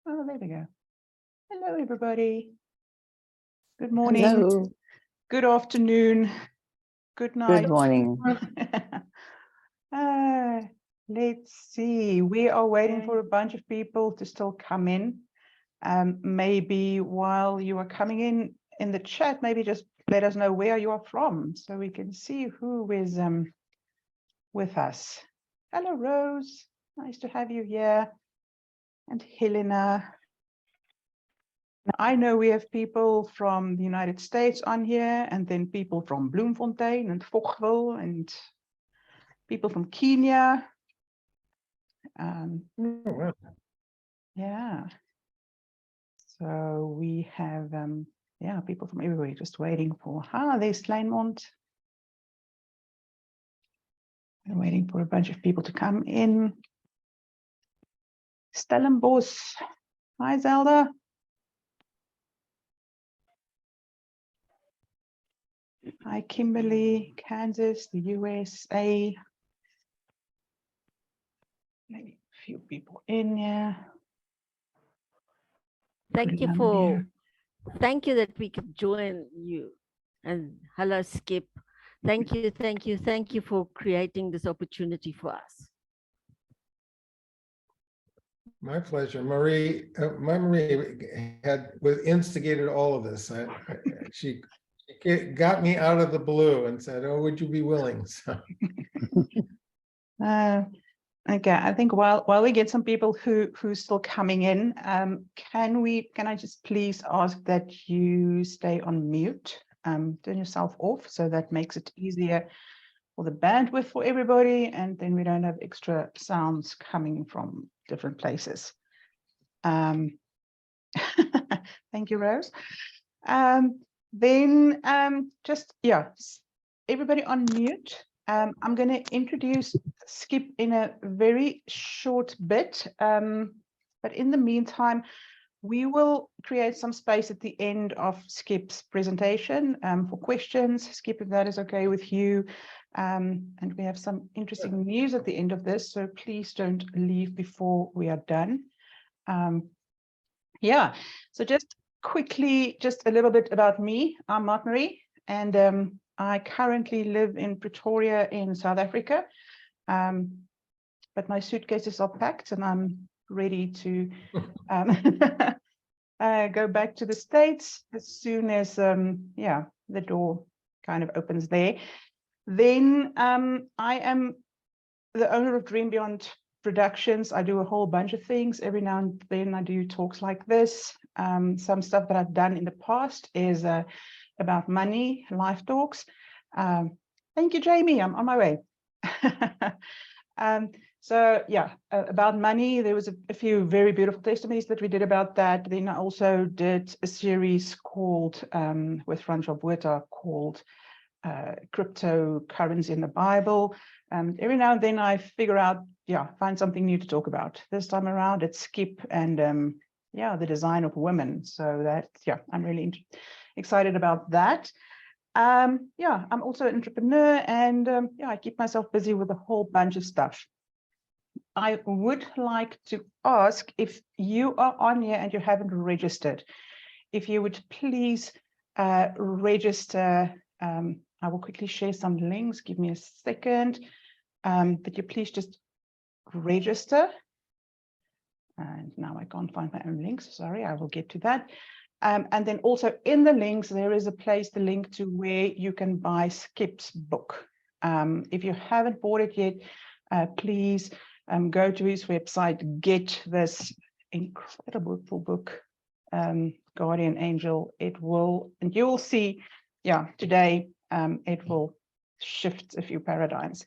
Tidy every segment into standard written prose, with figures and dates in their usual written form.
Oh, there we go. Hello, everybody. Good morning. Hello. Good afternoon. Good night. Good morning. Let's see. We are waiting for a bunch of people to still come in. Maybe while you are coming in the chat, maybe just let us know where you are from so we can see who is with us. Hello, Rose. Nice to have you here. And Helena. Now, I know we have people from the United States on here, and then people from Bloemfontein and Fochville, and people from Kenya. Yeah. So we have, people from everywhere just waiting for, there's Kleinmond. We're waiting for a bunch of people to come in. Stellenbosch. Hi, Zelda. Hi, Kimberly, Kansas, the USA. Maybe a few people in here. Thank you that we could join you. And hello, Skip. Thank you for creating this opportunity for us. My pleasure. Marie instigated all of this. She got me out of the blue and said, "Oh, would you be willing?" So. Okay, I think while we get some people who's still coming in, can I just please ask that you stay on mute, turn yourself off, so that makes it easier for the bandwidth for everybody, and then we don't have extra sounds coming from different places. Thank you, Rose. Everybody on mute. I'm going to introduce Skip in a very short bit, but in the meantime, we will create some space at the end of Skip's presentation for questions. Skip, if that is okay with you. And we have some interesting news at the end of this, so please don't leave before we are done. So just quickly, just a little bit about me. I'm Mark-Marie, and I currently live in Pretoria in South Africa, but my suitcases are packed and I'm ready to go back to the States as soon as the door kind of opens there. Then I am the owner of Dream Beyond Productions. I do a whole bunch of things. Every now and then I do talks like this. Some stuff that I've done in the past is about money, life talks. Thank you, Jamie. I'm on my way. About money, there was a few very beautiful testimonies that we did about that. Then I also did a series called with Francois Buerta called Cryptocurrency in the Bible. Every now and then I figure out, find something new to talk about. This time around it's Skip and the design of women. So that, I'm really excited about that. I'm also an entrepreneur, and I keep myself busy with a whole bunch of stuff. I would like to ask, if you are on here and you haven't registered, if you would please register. I will quickly share some links. Give me a second. But you please just register. And now I can't find my own links. Sorry, I will get to that. And then also in the links, there is a place to link to where you can buy Skip's book. If you haven't bought it yet, please go to his website, get this incredible book, Guardian Angel. It will, and you will see, today it will shift a few paradigms.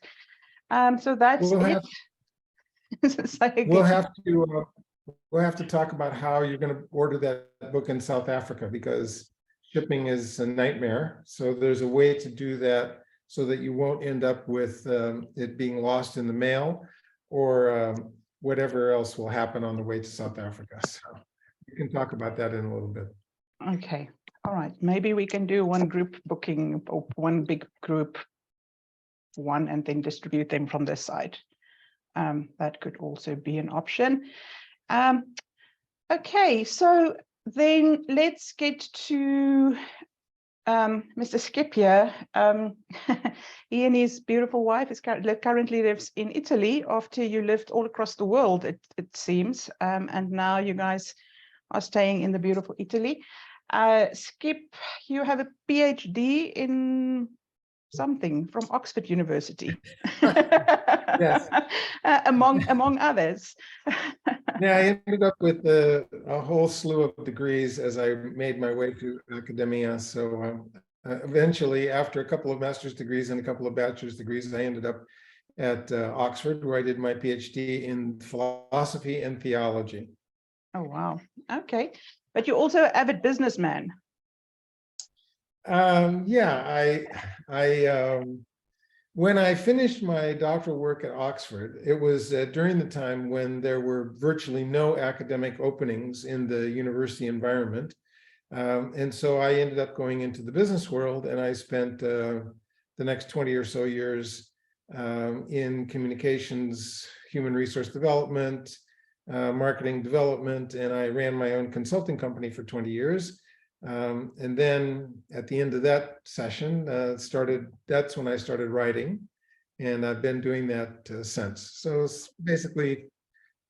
So that's it. We'll have to talk about how you're going to order that book in South Africa, because shipping is a nightmare. So there's a way to do that so that you won't end up with it being lost in the mail or whatever else will happen on the way to South Africa. So we can talk about that in a little bit. Okay. All right. Maybe we can do one group booking or one big group one and then distribute them from this side. That could also be an option. Okay, so then let's get to Mr. Skip here. He and his beautiful wife currently lives in Italy after you lived all across the world, it seems. And now you guys are staying in the beautiful Italy. Skip, you have a PhD in something from Oxford University. Yes. Among others. Yeah, I ended up with a whole slew of degrees as I made my way through academia. So eventually, after a couple of master's degrees and a couple of bachelor's degrees, I ended up at Oxford, where I did my PhD in philosophy and theology. Oh, wow. Okay. But you're also an avid businessman. Yeah, when I finished my doctoral work at Oxford, it was during the time when there were virtually no academic openings in the university environment. And so I ended up going into the business world, and I spent the next 20 or so years in communications, human resource development, marketing development, and I ran my own consulting company for 20 years. And then at the end of that session, that's when I started writing, and I've been doing that since. So it's basically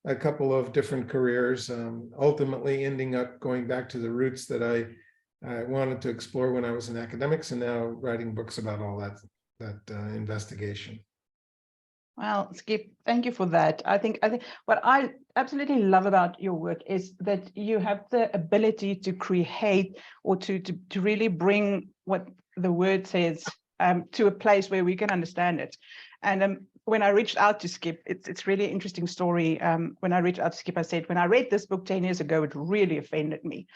a couple of different careers, ultimately ending up going back to the roots that I wanted to explore when I was in academics, and now writing books about all that investigation. Well, Skip, thank you for that. I think what I absolutely love about your work is that you have the ability to create or to really bring what the word says to a place where we can understand it. And when I reached out to Skip, it's really interesting story. When I reached out to Skip, I said, when I read this book 10 years ago, it really offended me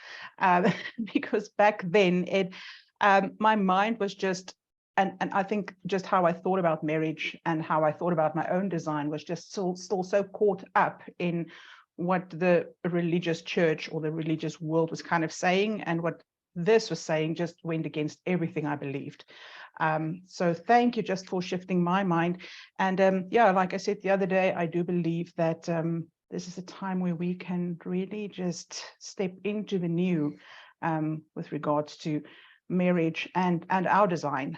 because back then my mind was just, and I think just how I thought about marriage and how I thought about my own design was just still so caught up in what the religious church or the religious world was kind of saying, and what this was saying just went against everything I believed. So thank you just for shifting my mind. And yeah, like I said the other day, I do believe that this is a time where we can really just step into the new with regards to marriage and our design.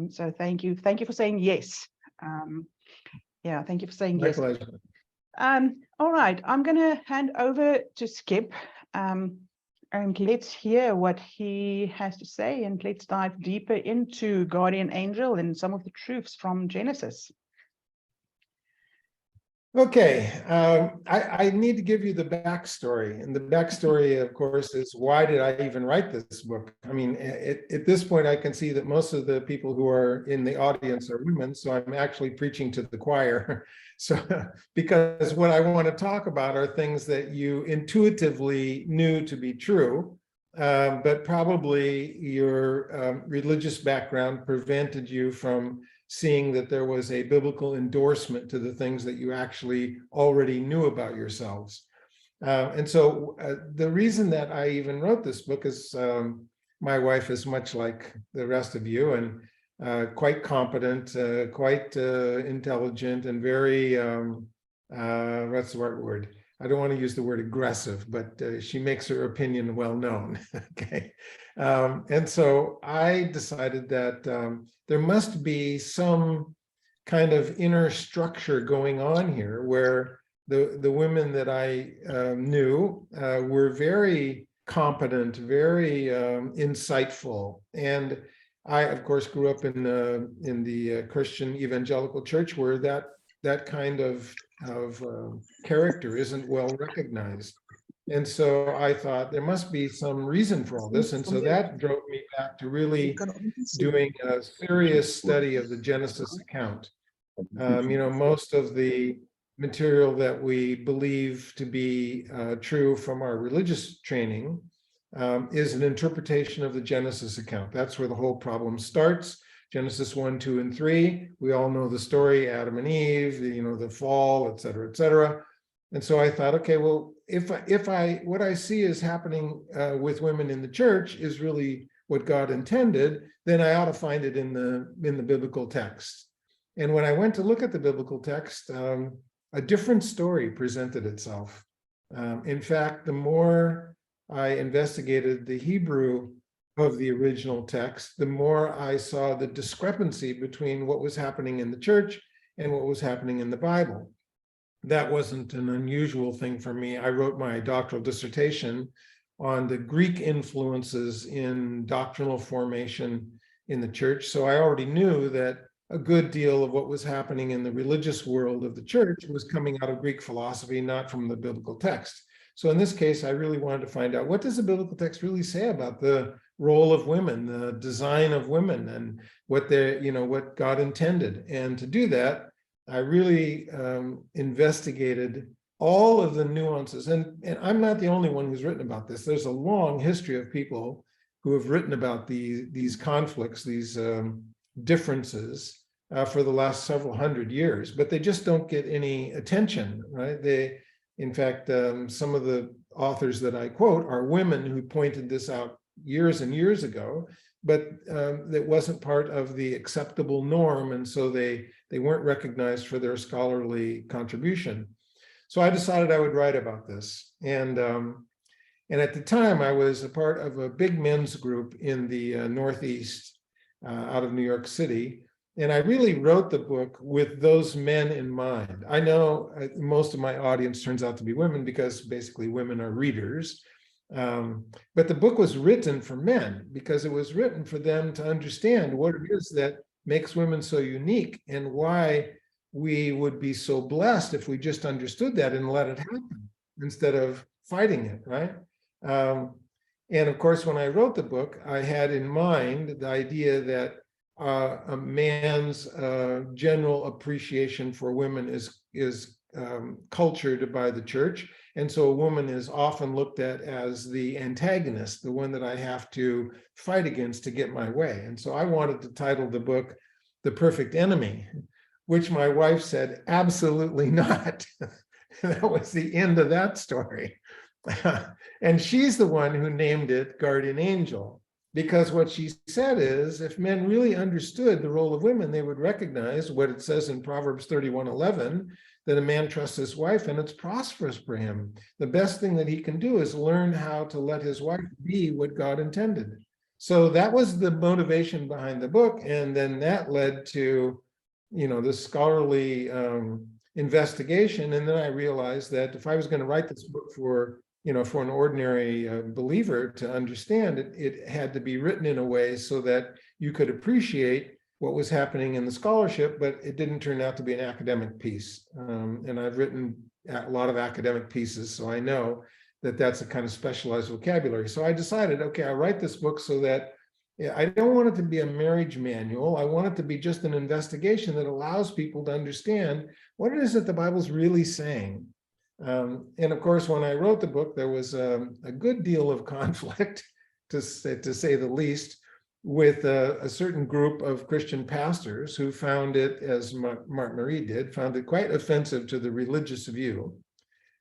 So thank you for saying yes. Yeah, thank you for saying My yes. pleasure. All right, I'm going to hand over to Skip, and let's hear what he has to say, and let's dive deeper into Guardian Angel and some of the truths from Genesis. Okay, I need to give you the backstory, and the backstory, of course, is why did I even write this book? I mean, at this point, I can see that most of the people who are in the audience are women, so I'm actually preaching to the choir. So, because what I want to talk about are things that you intuitively knew to be true, but probably your religious background prevented you from seeing that there was a biblical endorsement to the things that you actually already knew about yourselves. And so the reason that I even wrote this book is my wife is much like the rest of you, and quite competent, quite intelligent, and very, what's the right word? I don't want to use the word aggressive, but she makes her opinion well known. Okay. And so I decided that there must be some kind of inner structure going on here where the women that I knew were very competent, very insightful. And I, of course, grew up in the Christian evangelical church where that kind of character isn't well recognized. And so I thought there must be some reason for all this. And so that drove me back to really doing a serious study of the Genesis account. Most of the material that we believe to be true from our religious training is an interpretation of the Genesis account. That's where the whole problem starts. Genesis 1, 2, and 3. We all know the story, Adam and Eve, the fall, et cetera, et cetera. And so I thought, okay, well, if what I see is happening with women in the church is really what God intended, then I ought to find it in the biblical text. And when I went to look at the biblical text, a different story presented itself. In fact, the more I investigated the Hebrew of the original text, the more I saw the discrepancy between what was happening in the church and what was happening in the Bible. That wasn't an unusual thing for me. I wrote my doctoral dissertation on the Greek influences in doctrinal formation in the church. So I already knew that a good deal of what was happening in the religious world of the church was coming out of Greek philosophy, not from the biblical text. So in this case, I really wanted to find out, what does the biblical text really say about the role of women, the design of women, and what what God intended? And to do that, I really investigated all of the nuances. And I'm not the only one who's written about this. There's a long history of people who have written about these conflicts, these differences for the last several hundred years, but they just don't get any attention, right? In fact, some of the authors that I quote are women who pointed this out years and years ago, but that wasn't part of the acceptable norm, and so they weren't recognized for their scholarly contribution. So I decided I would write about this, and at the time I was a part of a big men's group in the Northeast, out of New York City, and I really wrote the book with those men in mind. I know most of my audience turns out to be women because basically women are readers. But the book was written for men because it was written for them to understand what it is that makes women so unique and why we would be so blessed if we just understood that and let it happen instead of fighting it, right? And of course, when I wrote the book, I had in mind the idea that a man's general appreciation for women is cultured by the church. And so a woman is often looked at as the antagonist, the one that I have to fight against to get my way. And so I wanted to title the book The Perfect Enemy, which my wife said, absolutely not. That was the end of that story. And she's the one who named it Guardian Angel, because what she said is, if men really understood the role of women, they would recognize what it says in Proverbs 31:11, that a man trusts his wife and it's prosperous for him. The best thing that he can do is learn how to let his wife be what God intended. So that was the motivation behind the book. And then that led to, the scholarly investigation. And then I realized that if I was going to write this book for an ordinary believer to understand it, it had to be written in a way so that you could appreciate what was happening in the scholarship, but it didn't turn out to be an academic piece. And I've written a lot of academic pieces, so I know that that's a kind of specialized vocabulary. So I decided, okay, I'll write this book so that I don't want it to be a marriage manual. I want it to be just an investigation that allows people to understand what it is that the Bible's really saying. And of course, when I wrote the book, there was a good deal of conflict, to say the least, with a certain group of Christian pastors who found it, as Mark Marie did, found it quite offensive to the religious view.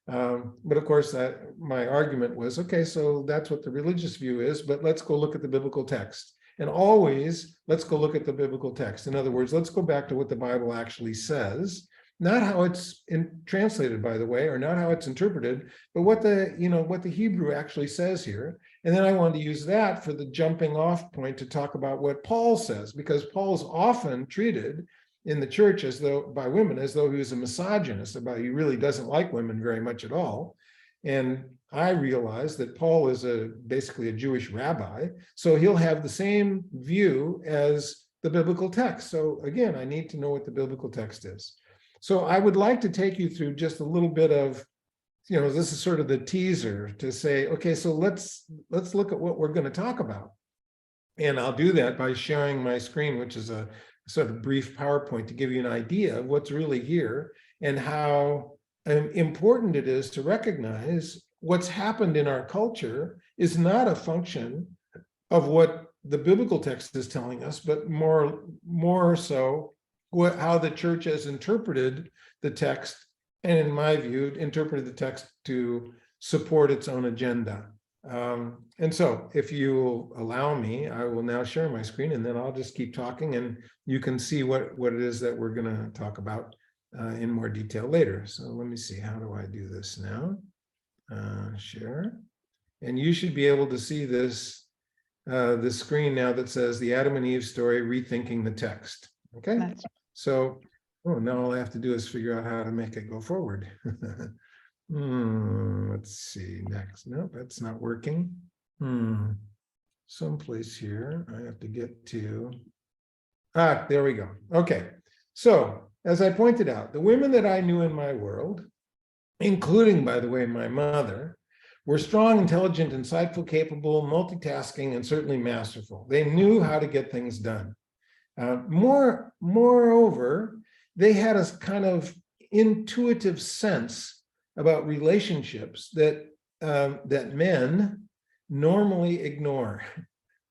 But of course, my argument was, okay, so that's what the religious view is, but let's go look at the biblical text. And always, let's go look at the biblical text. In other words, let's go back to what the Bible actually says, not how it's translated, by the way, or not how it's interpreted, but what the Hebrew actually says here. And then I wanted to use that for the jumping off point to talk about what Paul says, because Paul's often treated in the church by women as though he was a misogynist, about he really doesn't like women very much at all. And I realized that Paul is basically a Jewish rabbi, so he'll have the same view as the biblical text. So again, I need to know what the biblical text is. So I would like to take you through just a little bit of, this is sort of the teaser to say, okay, so let's look at what we're going to talk about. And I'll do that by sharing my screen, which is a sort of brief PowerPoint to give you an idea of what's really here and how important it is to recognize what's happened in our culture is not a function of what the biblical text is telling us, but more so how the church has interpreted the text, and in my view, interpreted the text to support its own agenda. And so if you allow me, I will now share my screen, and then I'll just keep talking, and you can see what it is that we're going to talk about in more detail later. So let me see, how do I do this now? share. And you should be able to see this, the screen now that says the Adam and Eve story, rethinking the text. Okay, Nice. so now all I have to do is figure out how to make it go forward. Let's see next. No, that's not working. Someplace here I have to get to. There we go. Okay, so as I pointed out, the women that I knew in my world, including, by the way, my mother, were strong, intelligent, insightful, capable, multitasking, and certainly masterful. They knew how to get things done. Moreover, they had a kind of intuitive sense about relationships that that men normally ignore.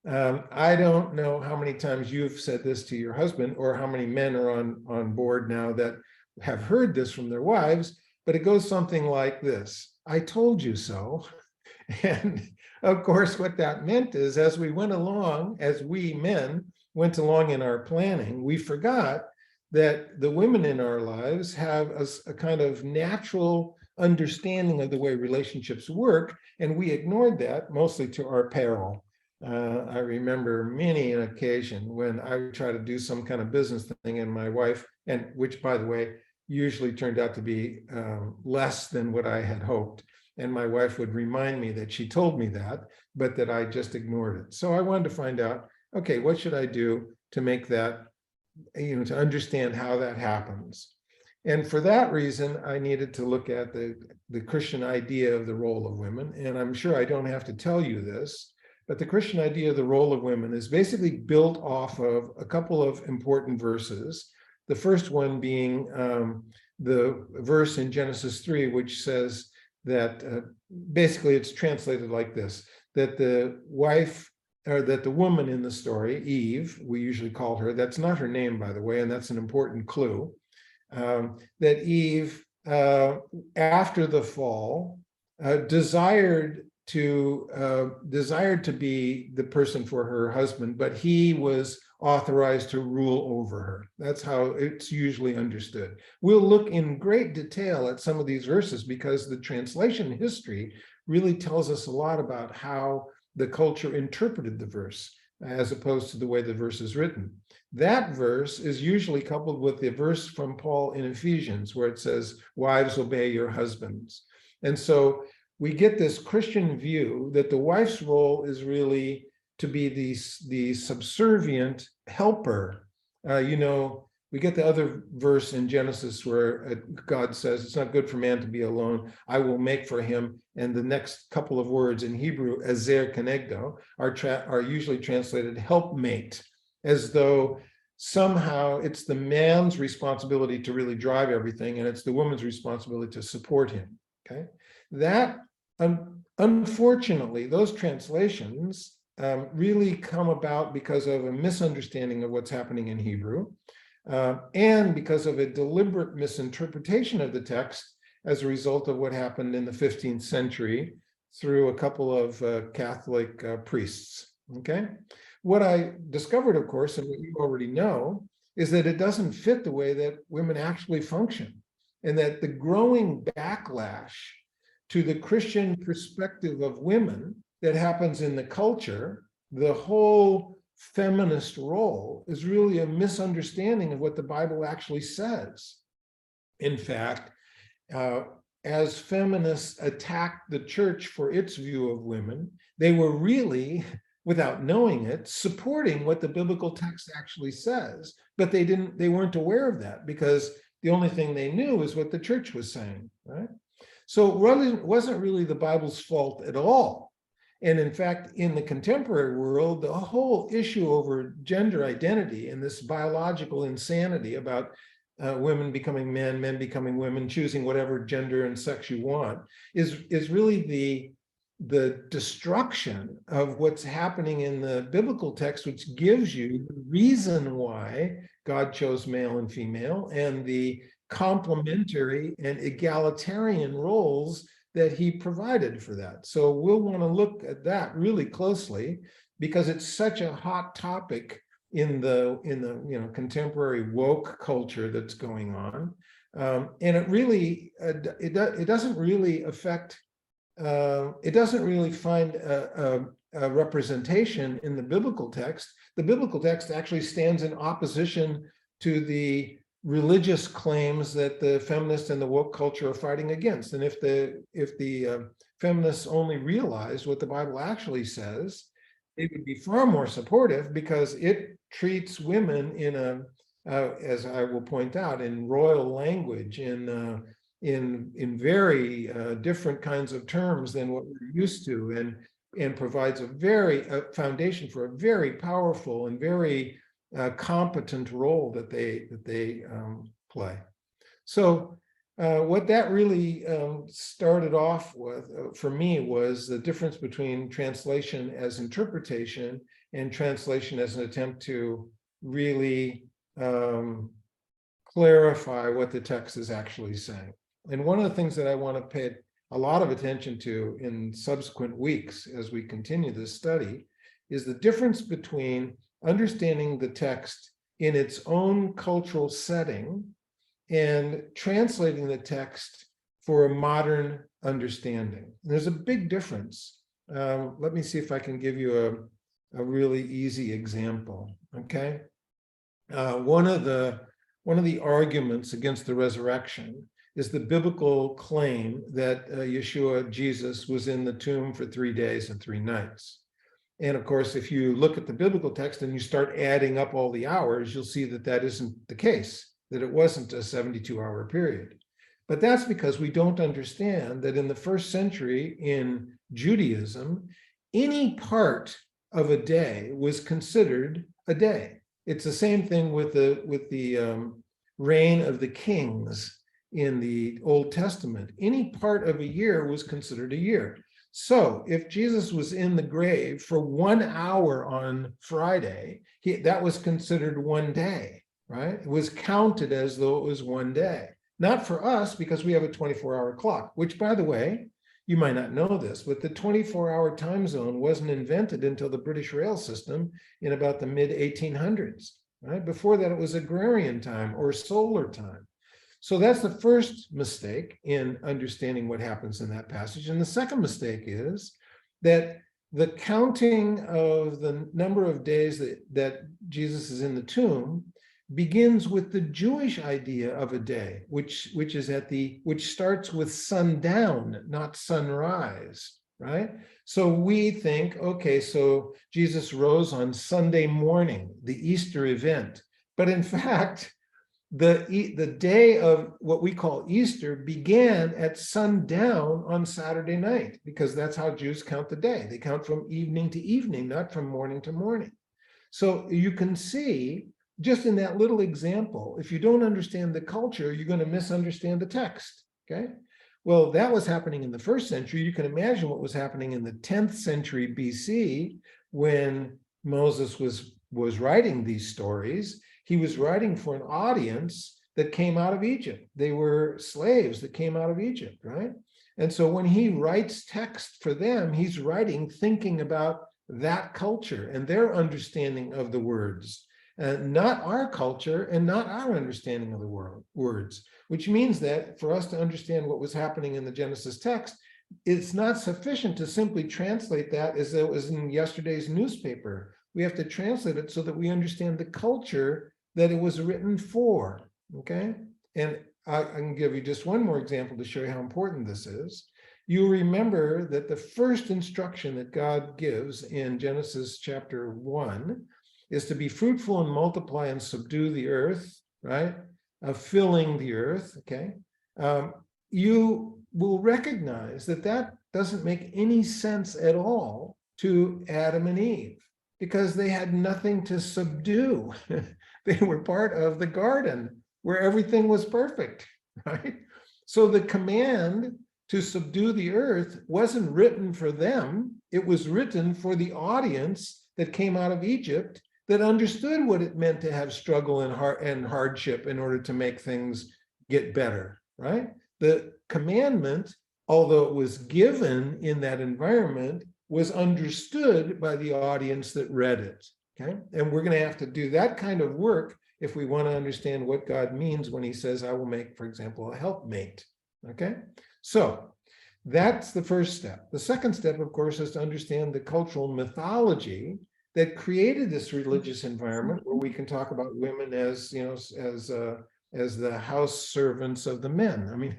I don't know how many times you've said this to your husband, or how many men are on board now that have heard this from their wives, but it goes something like this: I told you so. And of course, what that meant is, as we went along, as we men went along in our planning, we forgot that the women in our lives have a kind of natural understanding of the way relationships work, and we ignored that, mostly to our peril. I remember many an occasion when I would try to do some kind of business thing, and my wife, and which, by the way, usually turned out to be less than what I had hoped. And my wife would remind me that she told me that, but that I just ignored it. So I wanted to find out, okay, what should I do to make that, to understand how that happens? And for that reason, I needed to look at the Christian idea of the role of women. And I'm sure I don't have to tell you this, but the Christian idea of the role of women is basically built off of a couple of important verses. The first one being the verse in Genesis 3, which says that basically it's translated like this, that the wife, or that the woman in the story, Eve, we usually call her, that's not her name, by the way, and that's an important clue, that Eve, after the fall, desired to be the person for her husband, but he was authorized to rule over her. That's how it's usually understood. We'll look in great detail at some of these verses, because the translation history really tells us a lot about how the culture interpreted the verse, as opposed to the way the verse is written. That verse is usually coupled with the verse from Paul in Ephesians, where it says, "Wives, obey your husbands." And so we get this Christian view that the wife's role is really to be the subservient helper. We get the other verse in Genesis where God says, "It's not good for man to be alone. I will make for him." And the next couple of words in Hebrew, ezer kenegdo, are usually translated helpmate, as though somehow it's the man's responsibility to really drive everything, and it's the woman's responsibility to support him. Okay, that unfortunately, those translations really come about because of a misunderstanding of what's happening in Hebrew, and because of a deliberate misinterpretation of the text as a result of what happened in the 15th century through a couple of Catholic priests. Okay, what I discovered, of course, and what you already know, is that it doesn't fit the way that women actually function, and that the growing backlash to the Christian perspective of women that happens in the culture, the whole feminist role, is really a misunderstanding of what the Bible actually says. In fact, as feminists attacked the church for its view of women, they were really, without knowing it, supporting what the biblical text actually says, but they weren't aware of that, because the only thing they knew is what the church was saying, right? So it wasn't really the Bible's fault at all. And in fact, in the contemporary world, the whole issue over gender identity and this biological insanity about women becoming men, men becoming women, choosing whatever gender and sex you want, is really the destruction of what's happening in the biblical text, which gives you the reason why God chose male and female, and the complementary and egalitarian roles that he provided for that. So we'll want to look at that really closely, because it's such a hot topic in the contemporary woke culture that's going on, and it really it doesn't really affect it doesn't really find a representation in the biblical text. The biblical text actually stands in opposition to the religious claims that the feminists and the woke culture are fighting against. And if the feminists only realized what the Bible actually says, it would be far more supportive, because it treats women in a, as I will point out, in royal language, in very different kinds of terms than what we're used to, and provides a foundation for a very powerful and very competent role that they play. So what that really started off with for me was the difference between translation as interpretation and translation as an attempt to really clarify what the text is actually saying. And one of the things that I want to pay a lot of attention to in subsequent weeks as we continue this study is the difference between understanding the text in its own cultural setting and translating the text for a modern understanding. There's a big difference. Let me see if I can give you a really easy example, okay? One of the arguments against the resurrection is the biblical claim that Yeshua, Jesus, was in the tomb for 3 days and 3 nights. And of course, if you look at the biblical text and you start adding up all the hours, you'll see that that isn't the case, that it wasn't a 72-hour period. But that's because we don't understand that in the first century in Judaism, any part of a day was considered a day. It's the same thing with the reign of the kings in the Old Testament. Any part of a year was considered a year. So if Jesus was in the grave for 1 hour on Friday, that was considered 1 day, right? It was counted as though it was 1 day. Not for us, because we have a 24-hour clock, which, by the way, you might not know this, but the 24-hour time zone wasn't invented until the British rail system in about the mid-1800s, right? Before that, it was agrarian time or solar time. So that's the first mistake in understanding what happens in that passage. And the second mistake is that the counting of the number of days that Jesus is in the tomb begins with the Jewish idea of a day, which starts with sundown, not sunrise, right? So we think, okay, so Jesus rose on Sunday morning, the Easter event. But in fact, the day of what we call Easter began at sundown on Saturday night, because that's how Jews count the day. They count from evening to evening, not from morning to morning. So you can see, just in that little example, if you don't understand the culture, you're going to misunderstand the text, okay? Well, that was happening in the first century. You can imagine what was happening in the 10th century BC when Moses was writing these stories. He was writing for an audience that came out of Egypt. They were slaves that came out of Egypt, right? And so when he writes text for them, he's writing thinking about that culture and their understanding of the words, not our culture and not our understanding of the words, which means that for us to understand what was happening in the Genesis text, it's not sufficient to simply translate that as though it was in yesterday's newspaper. We have to translate it so that we understand the culture that it was written for, okay? And I can give you just one more example to show you how important this is. You remember that the first instruction that God gives in Genesis chapter 1 is to be fruitful and multiply and subdue the earth, right? Filling the earth, okay? You will recognize that that doesn't make any sense at all to Adam and Eve, because they had nothing to subdue. They were part of the garden where everything was perfect, right? So the command to subdue the earth wasn't written for them. It was written for the audience that came out of Egypt, that understood what it meant to have struggle and hardship in order to make things get better, right? The commandment, although it was given in that environment, was understood by the audience that read it, okay? And we're going to have to do that kind of work if we want to understand what God means when he says, I will make, for example, a helpmate, okay? So that's the first step. The second step, of course, is to understand the cultural mythology that created this religious environment where we can talk about women as, as the house servants of the men. I mean,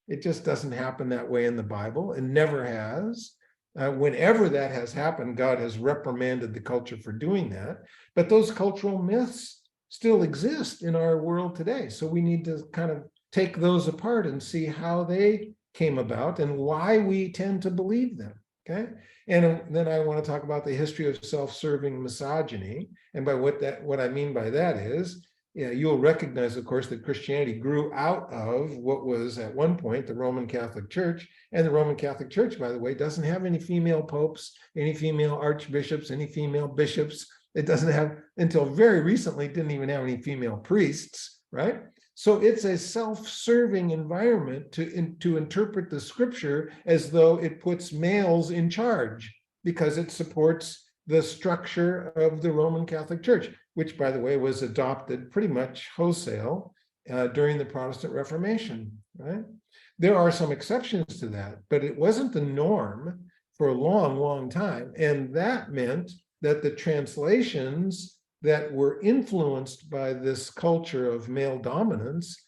it just doesn't happen that way in the Bible. It never has. Whenever that has happened, God has reprimanded the culture for doing that. But those cultural myths still exist in our world today. So we need to kind of take those apart and see how they came about and why we tend to believe them. Okay. And then I want to talk about the history of self-serving misogyny. And by what I mean by that is, you'll recognize, of course, that Christianity grew out of what was at one point the Roman Catholic Church. And the Roman Catholic Church, by the way, doesn't have any female popes, any female archbishops, any female bishops. It doesn't have, until very recently, didn't even have any female priests, right? So it's a self-serving environment to interpret the scripture as though it puts males in charge because it supports the structure of the Roman Catholic Church, which, by the way, was adopted pretty much wholesale during the Protestant Reformation, right? There are some exceptions to that, but it wasn't the norm for a long, long time. And that meant that the translations that were influenced by this culture of male dominance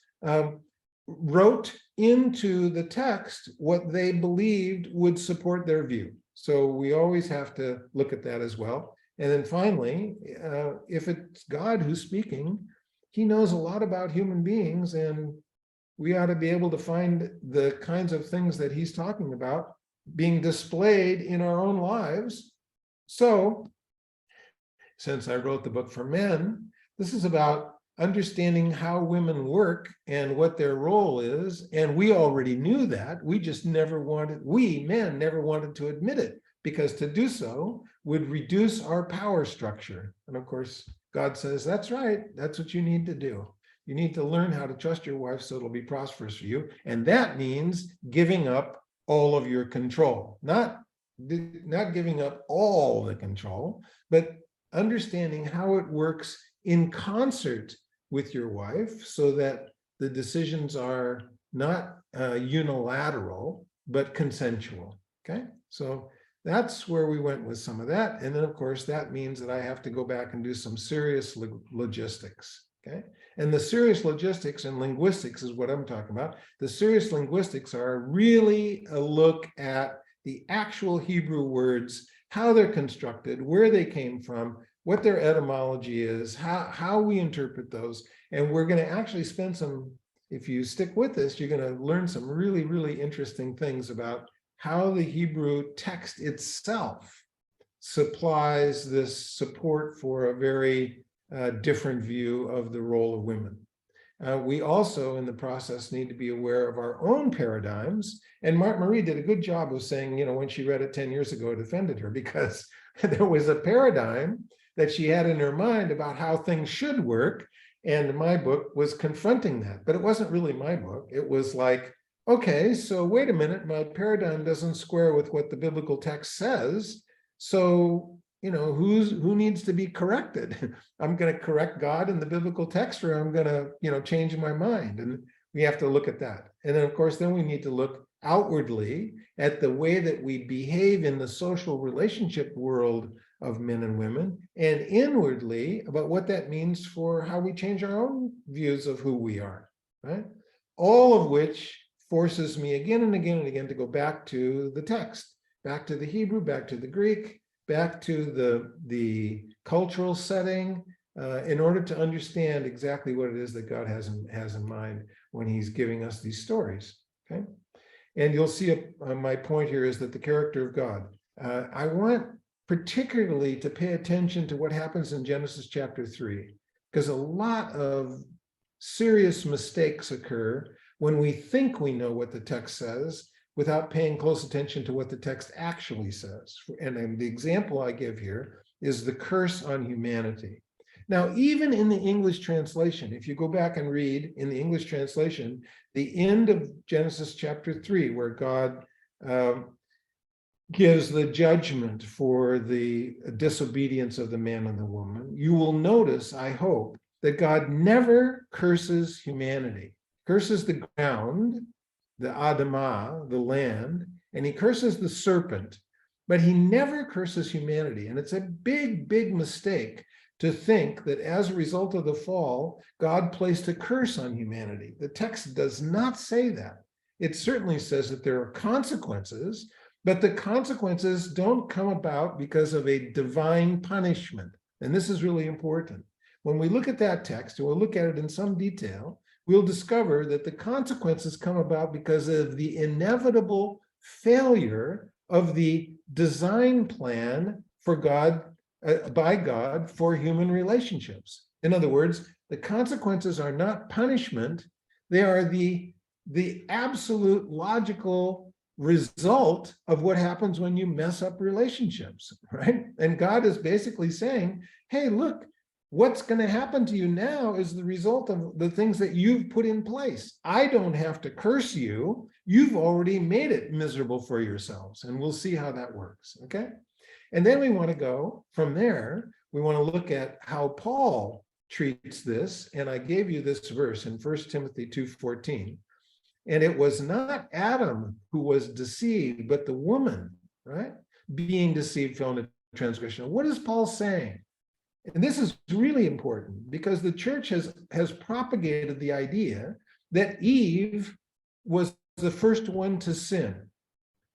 wrote into the text what they believed would support their view. So we always have to look at that as well. And then finally, if it's God who's speaking, he knows a lot about human beings, and we ought to be able to find the kinds of things that he's talking about being displayed in our own lives. So since I wrote the book for men, this is about understanding how women work and what their role is. And we already knew that. We just never wanted, we men never wanted to admit it, because to do so would reduce our power structure. And of course, God says, that's right. That's what you need to do. You need to learn how to trust your wife so it'll be prosperous for you. And that means giving up all of your control, not giving up all the control, but understanding how it works in concert with your wife so that the decisions are not unilateral, but consensual. Okay, so that's where we went with some of that. And then, of course, that means that I have to go back and do some serious logistics. Okay, and the serious logistics and linguistics is what I'm talking about. The serious linguistics are really a look at the actual Hebrew words, how they're constructed, where they came from, what their etymology is, how we interpret those. And we're going to actually spend some, if you stick with this, you're going to learn some really, really interesting things about how the Hebrew text itself supplies this support for a very different view of the role of women. We also, in the process, need to be aware of our own paradigms. And Marthe Marie did a good job of saying, when she read it 10 years ago, it offended her because there was a paradigm that she had in her mind about how things should work. And my book was confronting that, but it wasn't really my book. It was like, okay, so wait a minute, my paradigm doesn't square with what the biblical text says. So, who needs to be corrected? I'm going to correct God in the biblical text, or I'm going to, change my mind. And we have to look at that. And then, of course, then we need to look outwardly at the way that we behave in the social relationship world of men and women, and inwardly about what that means for how we change our own views of who we are, right? All of which forces me again and again and again to go back to the text, back to the Hebrew, back to the Greek, back to the cultural setting, in order to understand exactly what it is that God has in mind when he's giving us these stories, okay? And you'll see my point here is that the character of God, I want particularly to pay attention to what happens in Genesis chapter 3, because a lot of serious mistakes occur when we think we know what the text says without paying close attention to what the text actually says. And the example I give here is the curse on humanity. Now, even in the English translation, if you go back and read in the English translation, the end of Genesis chapter 3, where God gives the judgment for the disobedience of the man and the woman, you will notice, I hope, that God never curses humanity, curses the ground, the Adamah, the land, and he curses the serpent, but he never curses humanity. And it's a big, big mistake to think that as a result of the fall, God placed a curse on humanity. The text does not say that. It certainly says that there are consequences, but the consequences don't come about because of a divine punishment. And this is really important. When we look at that text, and we'll look at it in some detail, we'll discover that the consequences come about because of the inevitable failure of the design plan for God, by God, for human relationships. In other words, the consequences are not punishment, they are the absolute logical result of what happens when you mess up relationships, right? And God is basically saying, hey, look, what's going to happen to you now is the result of the things that you've put in place. I don't have to curse you. You've already made it miserable for yourselves. And we'll see how that works, okay? And then we want to go from there. We want to look at how Paul treats this. And I gave you this verse in 1 Timothy 2:14. And it was not Adam who was deceived, but the woman, right? Being deceived fell into transgression. What is Paul saying? And this is really important because the church has propagated the idea that Eve was the first one to sin.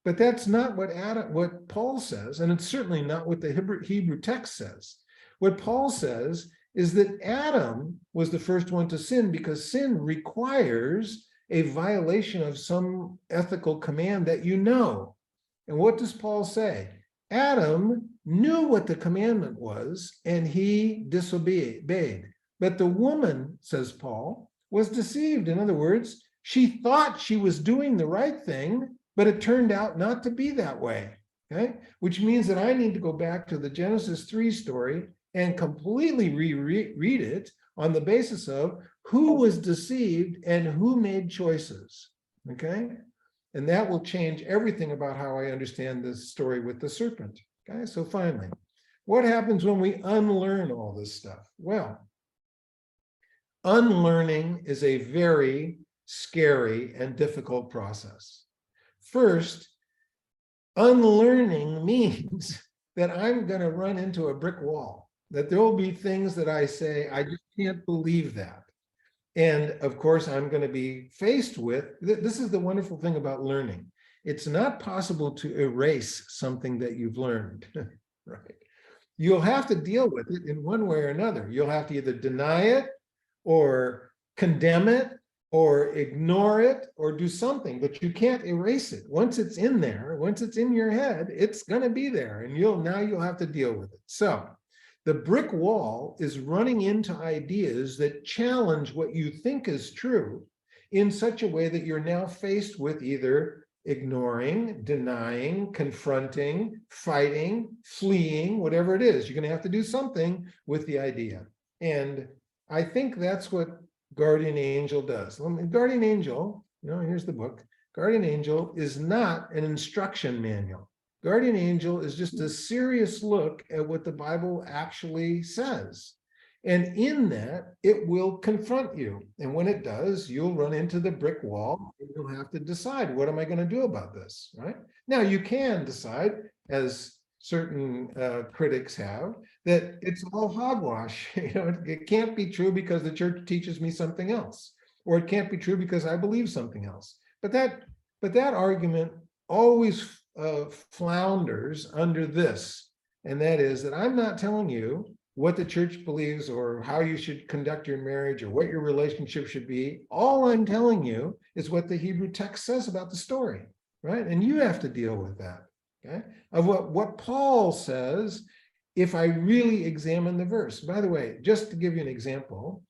But that's not what Paul says, and it's certainly not what the Hebrew text says. What Paul says is that Adam was the first one to sin because sin requires a violation of some ethical command that you know. And what does Paul say? Adam knew what the commandment was, and he disobeyed. But the woman, says Paul, was deceived. In other words, she thought she was doing the right thing, but it turned out not to be that way, okay? Which means that I need to go back to the Genesis 3 story and completely reread it on the basis of who was deceived and who made choices, okay? And that will change everything about how I understand this story with the serpent. Okay, so finally, what happens when we unlearn all this stuff? Well, unlearning is a very scary and difficult process. First, unlearning means that I'm going to run into a brick wall, that there will be things that I say, I just can't believe that. And of course, I'm going to be faced with, this is the wonderful thing about learning. It's not possible to erase something that you've learned, right? You'll have to deal with it in one way or another. You'll have to either deny it or condemn it or ignore it or do something, but you can't erase it. Once it's in there, once it's in your head, it's going to be there, and you'll have to deal with it. So the brick wall is running into ideas that challenge what you think is true in such a way that you're now faced with either ignoring, denying, confronting, fighting, fleeing, whatever it is. You're going to have to do something with the idea. And I think that's what Guardian Angel does. Guardian Angel, here's the book. Guardian Angel is not an instruction manual. Guardian Angel is just a serious look at what the Bible actually says. And in that, it will confront you. And when it does, you'll run into the brick wall and you'll have to decide, what am I going to do about this, right? Now, you can decide, as certain critics have, that it's all hogwash. It can't be true because the church teaches me something else, or it can't be true because I believe something else. But that argument always flounders under this, and that is that I'm not telling you what the church believes or how you should conduct your marriage or what your relationship should be. All I'm telling you is what the Hebrew text says about the story, right? And you have to deal with that, okay? Of what Paul says if I really examine the verse. By the way, just to give you an example,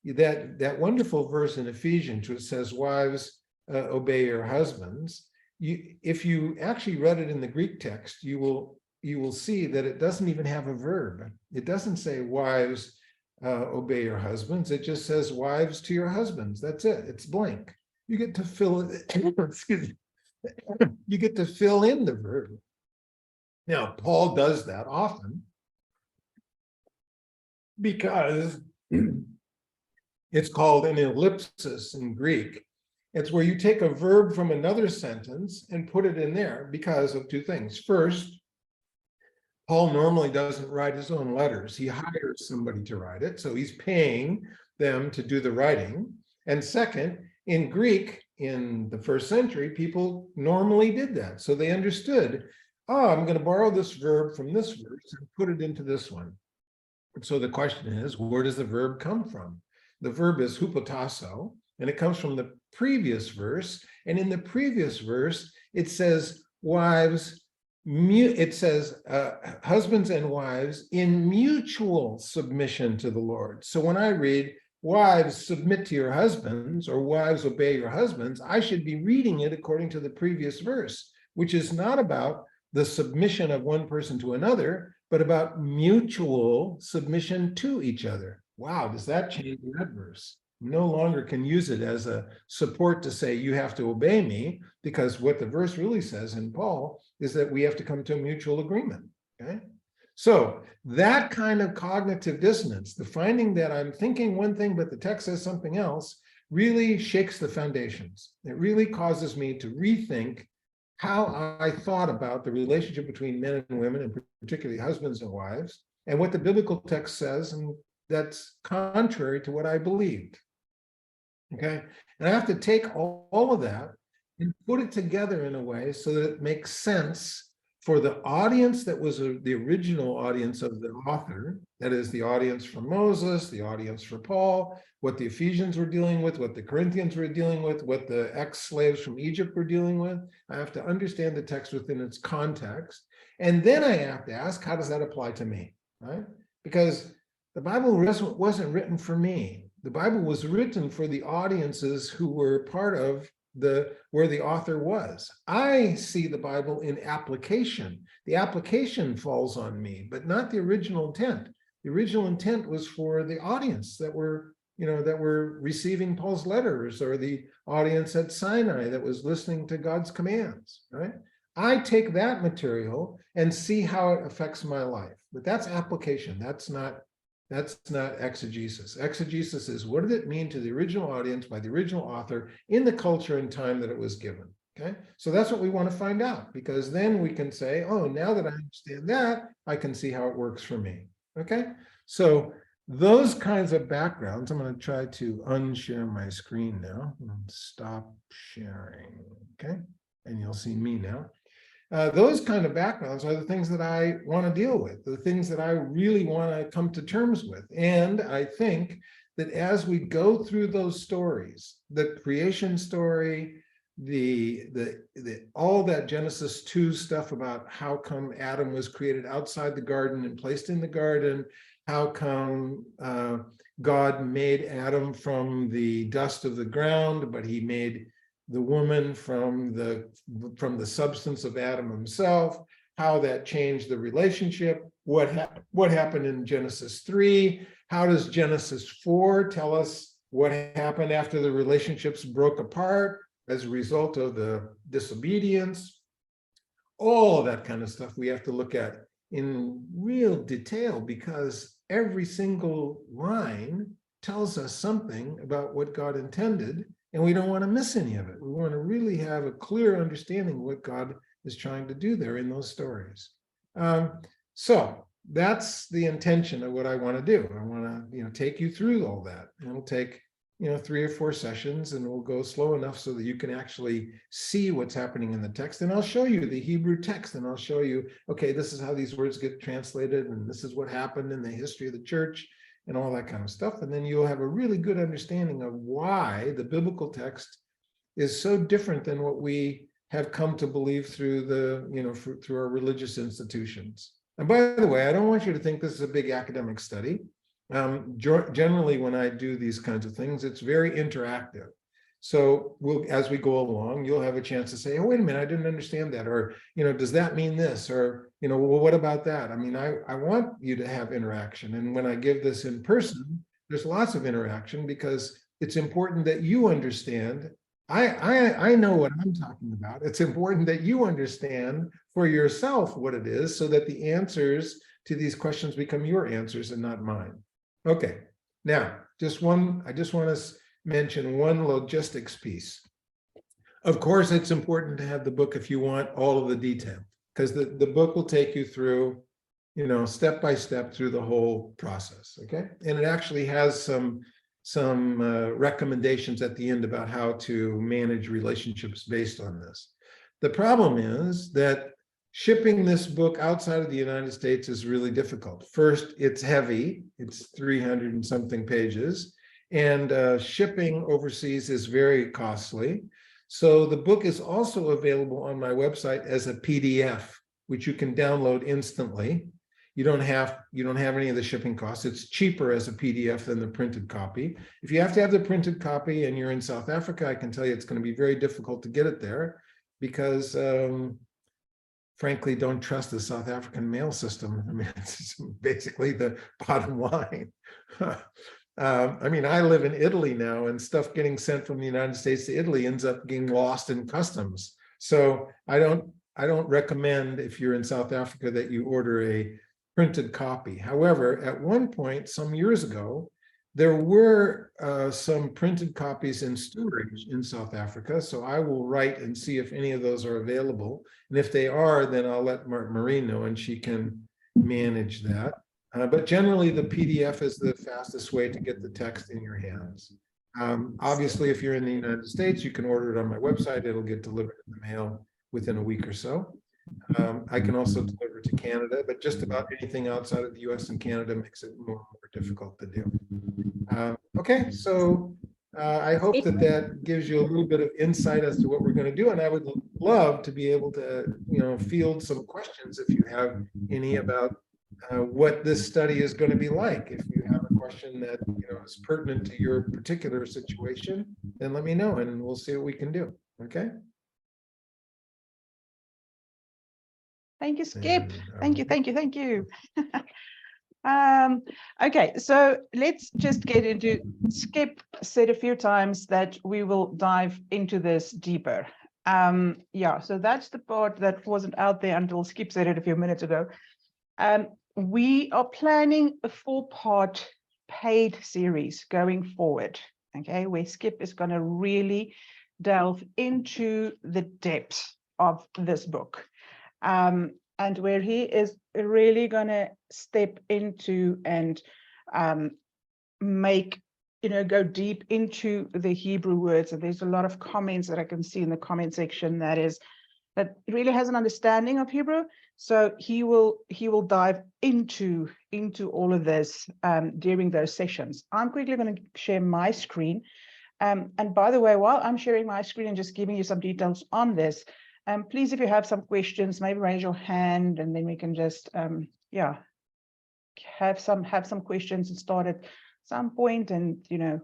that wonderful verse in Ephesians which says, wives, obey your husbands. If you actually read it in the Greek text, you will see that it doesn't even have a verb. It doesn't say wives obey your husbands. It just says wives to your husbands. That's it. It's blank. You get to fill it. Excuse me. You get to fill in the verb. Now, Paul does that often because it's called an ellipsis in Greek. It's where you take a verb from another sentence and put it in there because of two things. First, Paul normally doesn't write his own letters. He hires somebody to write it. So he's paying them to do the writing. And second, in Greek, in the first century, people normally did that. So they understood, oh, I'm going to borrow this verb from this verse and put it into this one. So the question is, where does the verb come from? The verb is hupotasso, and it comes from the previous verse. And in the previous verse, it says wives, it says husbands and wives in mutual submission to the Lord. So when I read wives submit to your husbands or wives obey your husbands, I should be reading it according to the previous verse, which is not about the submission of one person to another, but about mutual submission to each other. Wow, does that change that verse? No longer can use it as a support to say you have to obey me, because what the verse really says in Paul is that we have to come to a mutual agreement. Okay, so that kind of cognitive dissonance, the finding that I'm thinking one thing but the text says something else, really shakes the foundations. It really causes me to rethink how I thought about the relationship between men and women, and particularly husbands and wives, and what the biblical text says, and that's contrary to what I believed. Okay, and I have to take all of that and put it together in a way so that it makes sense for the audience that was the original audience of the author, that is the audience for Moses, the audience for Paul, what the Ephesians were dealing with, what the Corinthians were dealing with, what the ex-slaves from Egypt were dealing with. I have to understand the text within its context. And then I have to ask, how does that apply to me, right? Because the Bible wasn't written for me. The Bible was written for the audiences who were part of where the author was. I see the Bible in application. The application falls on me, but not the original intent. The original intent was for the audience that were receiving Paul's letters, or the audience at Sinai that was listening to God's commands, right? I take that material and see how it affects my life, but that's application. That's not exegesis. Exegesis is, what did it mean to the original audience by the original author in the culture and time that it was given? Okay, so that's what we want to find out, because then we can say, oh, now that I understand that, I can see how it works for me. Okay, so those kinds of backgrounds, I'm going to try to unshare my screen now and stop sharing. Okay, and you'll see me now. Those kind of backgrounds are the things that I want to deal with, the things that I really want to come to terms with. And I think that as we go through those stories, the creation story, all that Genesis 2 stuff about how come Adam was created outside the garden and placed in the garden, how come God made Adam from the dust of the ground, but he made the woman from the substance of Adam himself, how that changed the relationship, what happened in Genesis 3, how does Genesis 4 tell us what happened after the relationships broke apart as a result of the disobedience. All of that kind of stuff we have to look at in real detail, because every single line tells us something about what God intended, and we don't want to miss any of it. We want to really have a clear understanding of what God is trying to do there in those stories. So that's the intention of what I want to do. I want to, take you through all that. And it'll take, 3 or 4 sessions, and we'll go slow enough so that you can actually see what's happening in the text. And I'll show you the Hebrew text, and I'll show you, okay, this is how these words get translated, and this is what happened in the history of the church, and all that kind of stuff. And then you'll have a really good understanding of why the biblical text is so different than what we have come to believe through through our religious institutions. And by the way, I don't want you to think this is a big academic study. Generally, when I do these kinds of things, it's very interactive. So as we go along, you'll have a chance to say, oh, wait a minute, I didn't understand that. Or, does that mean this? Or, well, what about that? I mean, I want you to have interaction. And when I give this in person, there's lots of interaction, because it's important that you understand. I know what I'm talking about. It's important that you understand for yourself what it is, so that the answers to these questions become your answers and not mine. Okay, now, I just want to mention one logistics piece. Of course, it's important to have the book if you want all of the detail, because the book will take you through, you know, step by step through the whole process. Okay. And it actually has some recommendations at the end about how to manage relationships based on this. The problem is that shipping this book outside of the United States is really difficult. First, it's heavy. It's 300 and something pages. And shipping overseas is very costly. So the book is also available on my website as a PDF, which you can download instantly. You don't have any of the shipping costs. It's cheaper as a PDF than the printed copy. If you have to have the printed copy and you're in South Africa, I can tell you it's going to be very difficult to get it there because, frankly, don't trust the South African mail system. I mean, it's basically the bottom line. I mean, I live in Italy now, and stuff getting sent from the United States to Italy ends up getting lost in customs. So I don't recommend, if you're in South Africa, that you order a printed copy. However, at one point, some years ago, there were some printed copies in storage in South Africa. So I will write and see if any of those are available. And if they are, then I'll let Marie know and she can manage that. But generally, the PDF is the fastest way to get the text in your hands. Obviously, if you're in the United States, you can order it on my website. It'll get delivered in the mail within a week or so. I can also deliver to Canada, but just about anything outside of the US and Canada makes it more difficult to do. Okay, so I hope that gives you a little bit of insight as to what we're going to do. And I would love to be able to, you know, field some questions if you have any about what this study is going to be like. If you have a question that, you know, is pertinent to your particular situation, then let me know and we'll see what we can do. Okay. Thank you, Skip. Thank you. Okay, so let's just get into, Skip said a few times that we will dive into this deeper. Yeah, so that's the part that wasn't out there until Skip said it a few minutes ago. We are planning a 4-part paid series going forward, okay, where Skip is going to really delve into the depths of this book. And where he is really going to step into and make, you know, go deep into the Hebrew words. And there's a lot of comments that I can see in the comment section that really has an understanding of Hebrew. So he will dive into all of this during those sessions. I'm quickly going to share my screen. And by the way, while I'm sharing my screen and just giving you some details on this, please, if you have some questions, maybe raise your hand, and then we can just, yeah, have some questions and start at some point, and you know,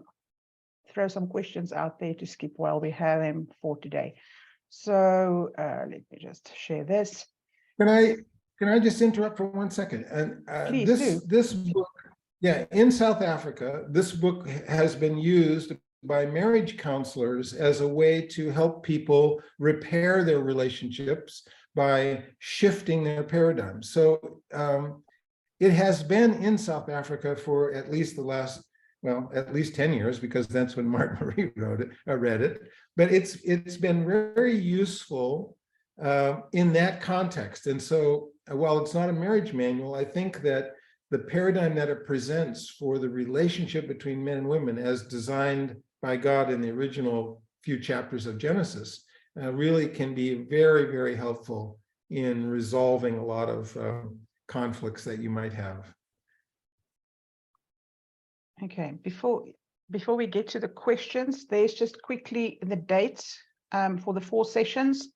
throw some questions out there to Skip while we have him for today. So let me just share this. Can I just interrupt for 1 second? And Please this book, yeah, in South Africa, this book has been used by marriage counselors as a way to help people repair their relationships by shifting their paradigm. So it has been in South Africa for at least the last, well, at least 10 years, because that's when Mark Marie read it. But it's been very useful in that context. And so while it's not a marriage manual, I think that the paradigm that it presents for the relationship between men and women as designed by God in the original few chapters of Genesis really can be very, very helpful in resolving a lot of conflicts that you might have. Okay, before we get to the questions, there's just quickly the dates for the 4 sessions.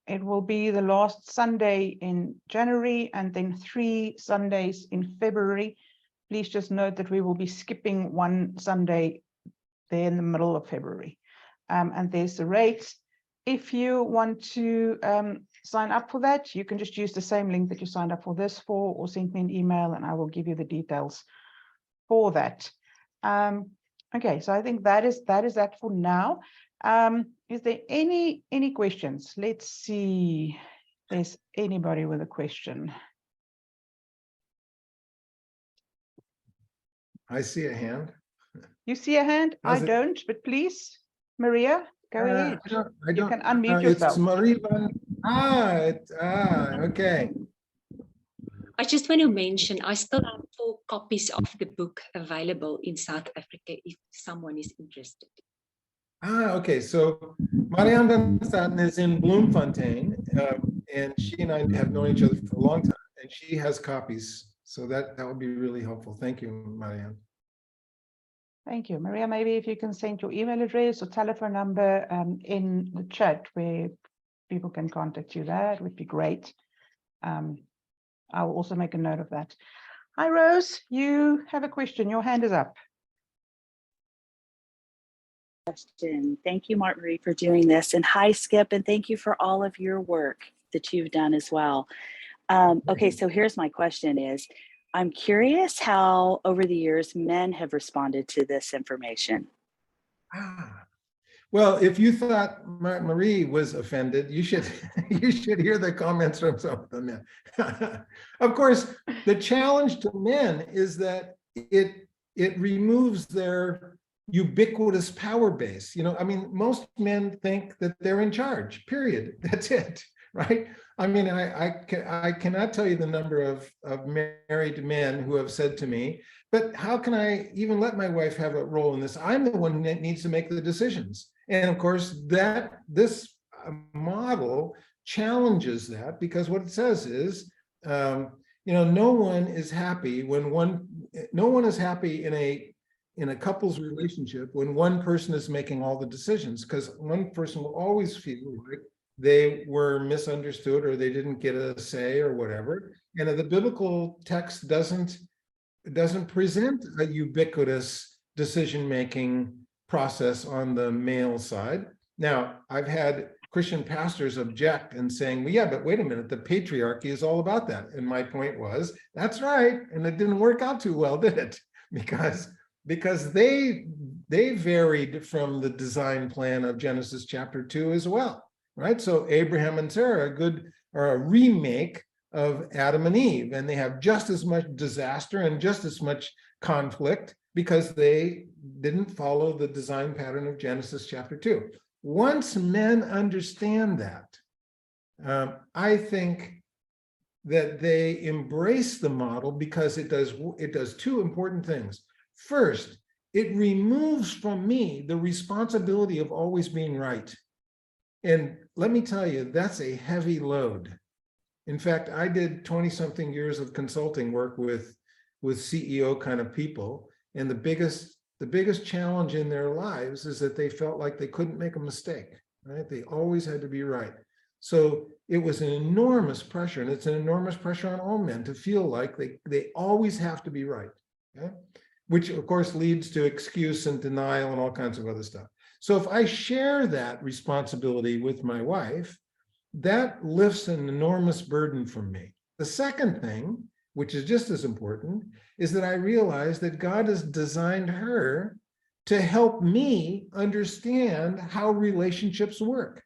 It will be the last Sunday in January and then 3 Sundays in February. Please just note that we will be skipping 1 Sunday there in the middle of February. And there's the rates. If you want to sign up for that, you can just use the same link that you signed up for this for, or send me an email and I will give you the details for that. Okay, so I think that is that for now. Is there any questions? Let's see if there's anybody with a question. I see a hand. You see a hand? I don't, but please, Maria. Go ahead. I You don't, can unmute it's yourself. Marie Van. Okay. I just want to mention, I still have 4 copies of the book available in South Africa if someone is interested. Okay. So Marianne van Staten is in Bloemfontein, and she and I have known each other for a long time, and she has copies. So that would be really helpful. Thank you, Marianne. Thank you. Maria, maybe if you can send your email address or telephone number in the chat where people can contact you, that would be great. I will also make a note of that. Hi, Rose, you have a question. Your hand is up. Thank you, Mark Marie, for doing this. And hi, Skip, and thank you for all of your work that you've done as well. Okay, so here's my question is, I'm curious how over the years men have responded to this information. Well, if you thought Marie was offended, you should hear the comments from some of the men. Of course, the challenge to men is that it removes their ubiquitous power base. You know, I mean, most men think that they're in charge, period. That's it, right? I mean, I cannot tell you the number of married men who have said to me, but how can I even let my wife have a role in this? I'm the one that needs to make the decisions. And of course, this model challenges that, because what it says is, no one is happy in a couple's relationship when one person is making all the decisions, because one person will always feel like they were misunderstood or they didn't get a say or whatever. And the biblical text doesn't present a ubiquitous decision-making process on the male side. Now, I've had Christian pastors object and saying, well, yeah, but wait a minute, the patriarchy is all about that. And my point was, that's right. And it didn't work out too well, did it? Because they varied from the design plan of Genesis chapter 2 as well, right? So Abraham and Sarah are a remake of Adam and Eve, and they have just as much disaster and just as much conflict because they didn't follow the design pattern of Genesis chapter 2. Once men understand that, I think that they embrace the model because it does 2 important things. First, it removes from me the responsibility of always being right. And let me tell you, that's a heavy load. In fact, I did 20-something years of consulting work with CEO kind of people, and the biggest challenge in their lives is that they felt like they couldn't make a mistake, right? They always had to be right. So it was an enormous pressure, and it's an enormous pressure on all men to feel like they always have to be right, okay? Which of course leads to excuse and denial and all kinds of other stuff. So if I share that responsibility with my wife, that lifts an enormous burden from me. The second thing, which is just as important, is that I realize that God has designed her to help me understand how relationships work.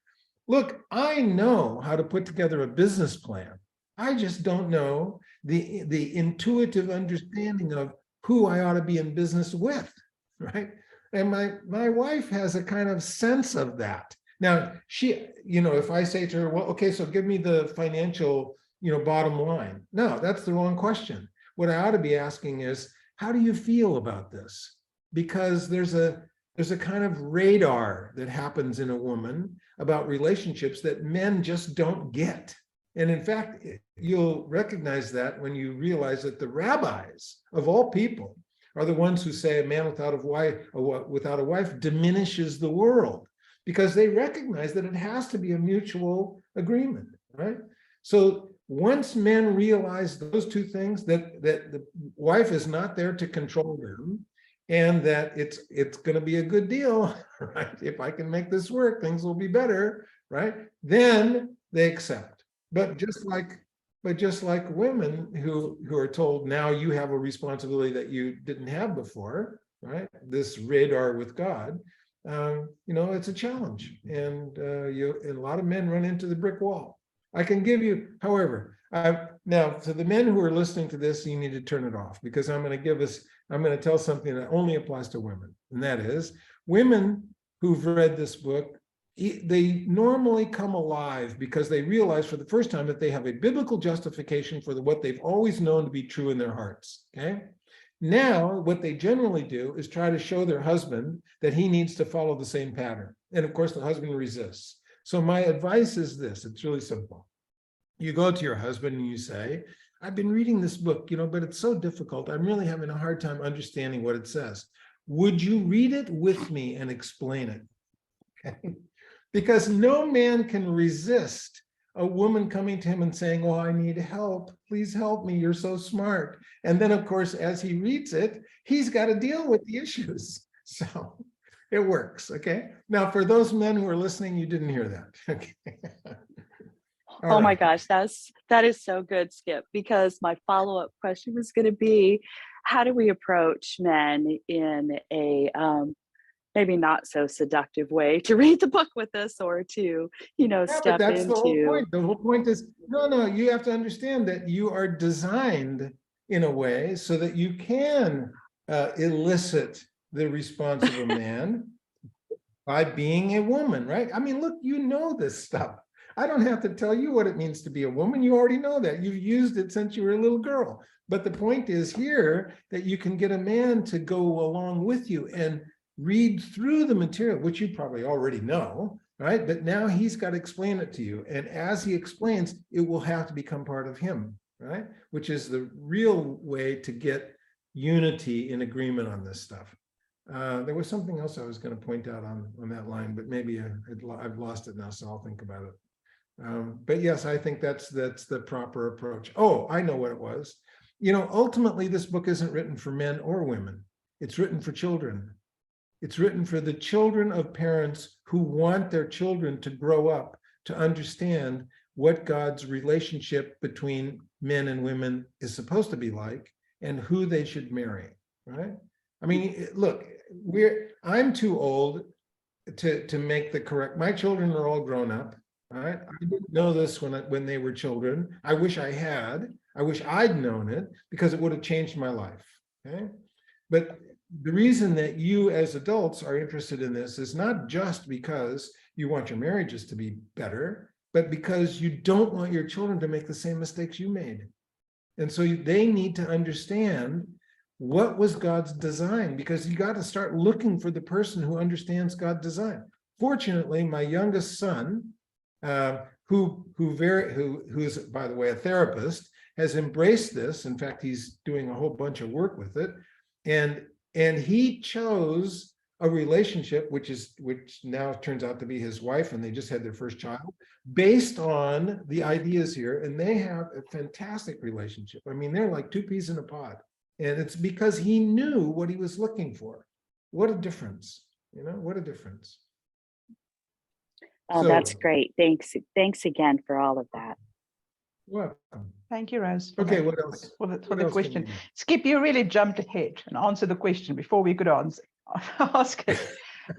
Look, I know how to put together a business plan. I just don't know the intuitive understanding of who I ought to be in business with, right? And my wife has a kind of sense of that. Now, she, if I say to her, well, okay, so give me the financial, bottom line. No, that's the wrong question. What I ought to be asking is, how do you feel about this? Because there's a kind of radar that happens in a woman about relationships that men just don't get. And in fact, you'll recognize that when you realize that the rabbis of all people are the ones who say a man without a wife diminishes the world, because they recognize that it has to be a mutual agreement, right? So once men realize those 2 things, that the wife is not there to control them, and that it's going to be a good deal, right? If I can make this work, things will be better, right? Then they accept. But just like women who are told, now you have a responsibility that you didn't have before, right? This radar with God, it's a challenge, and a lot of men run into the brick wall. I can give you, however, now to the men who are listening to this, you need to turn it off, because I'm going to tell something that only applies to women, and that is, women who've read this book they normally come alive because they realize for the first time that they have a biblical justification for what they've always known to be true in their hearts, okay? Now, what they generally do is try to show their husband that he needs to follow the same pattern. And of course, the husband resists. So my advice is this, it's really simple. You go to your husband and you say, I've been reading this book, but it's so difficult. I'm really having a hard time understanding what it says. Would you read it with me and explain it? Okay. Because no man can resist a woman coming to him and saying, oh, I need help. Please help me. You're so smart. And then, of course, as he reads it, he's got to deal with the issues. So it works. Okay. Now, for those men who are listening, you didn't hear that. Okay. Oh my gosh, that is so good, Skip, because my follow-up question was going to be, how do we approach men in a maybe not so seductive way to read the book with us, or to, step that's into. The whole point. The whole point is, no, you have to understand that you are designed in a way so that you can elicit the response of a man by being a woman, right? I mean, look, this stuff. I don't have to tell you what it means to be a woman. You already know that. You've used it since you were a little girl. But the point is here that you can get a man to go along with you and read through the material, which you probably already know, right? But now he's got to explain it to you. And as he explains, it will have to become part of him, right? Which is the real way to get unity in agreement on this stuff. There was something else I was going to point out on that line, but maybe I've lost it now, so I'll think about it. But yes, I think that's the proper approach. Oh, I know what it was. Ultimately, this book isn't written for men or women. It's written for children. It's written for the children of parents who want their children to grow up to understand what God's relationship between men and women is supposed to be like and who they should marry, right? I mean, look, I'm too old to make the correct, my children are all grown up, right? I didn't know this when they were children. I wish I had. I wish I'd known it because it would have changed my life, okay? But the reason that you as adults are interested in this is not just because you want your marriages to be better, but because you don't want your children to make the same mistakes you made. And so they need to understand what was God's design, because you got to start looking for the person who understands God's design. Fortunately, my youngest son, who is, by the way, a therapist, has embraced this. In fact, he's doing a whole bunch of work with it. And he chose a relationship, which now turns out to be his wife, and they just had their first child, based on the ideas here. And they have a fantastic relationship. I mean, they're like two peas in a pod. And it's because he knew what he was looking for. What a difference, what a difference. Oh, so, that's great. Thanks again for all of that. Welcome. Thank you, Rose. Okay, what else? For the question. Skip, you really jumped ahead and answered the question before we could ask it.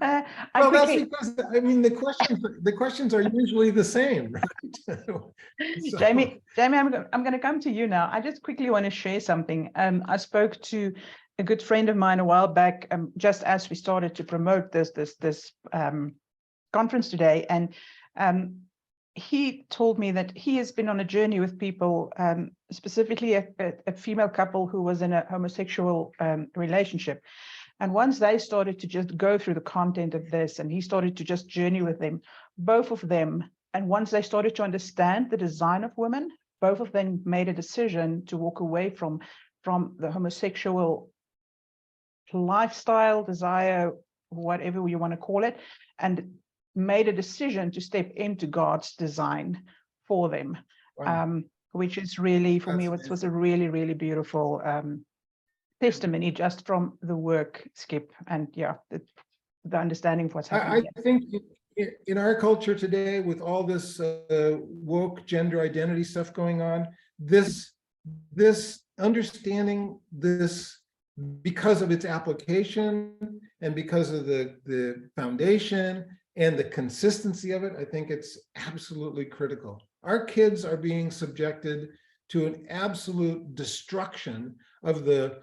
Well, that's because, I mean, the questions are usually the same, right? So. Jamie, I'm going to come to you now. I just quickly want to share something. I spoke to a good friend of mine a while back, just as we started to promote this conference today, and he told me that he has been on a journey with people, specifically a female couple who was in a homosexual relationship. And once they started to just go through the content of this, and he started to just journey with them, both of them, and once they started to understand the design of women, both of them made a decision to walk away from the homosexual lifestyle, desire, whatever you want to call it, and made a decision to step into God's design for them. Wow. Which is really, for me, was a really, really beautiful testimony just from the work, Skip, and the understanding of what's happening. I think in our culture today, with all this woke gender identity stuff going on, this understanding this, because of its application and because of the foundation and the consistency of it, I think it's absolutely critical. Our kids are being subjected to an absolute destruction of the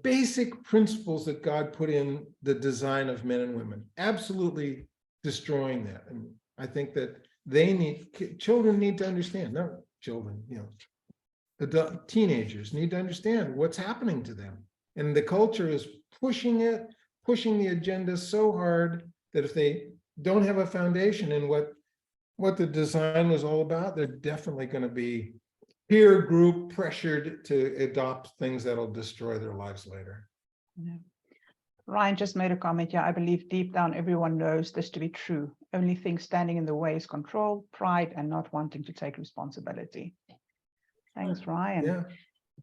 basic principles that God put in the design of men and women. Absolutely destroying that. And I think that children need to understand, not children, adult teenagers need to understand what's happening to them. And the culture is pushing the agenda so hard that if they don't have a foundation in what the design was all about, they're definitely going to be peer group pressured to adopt things that'll destroy their lives later. Yeah. Ryan just made a comment. Yeah, I believe deep down everyone knows this to be true. Only thing standing in the way is control, pride, and not wanting to take responsibility. Thanks, Ryan. Yeah.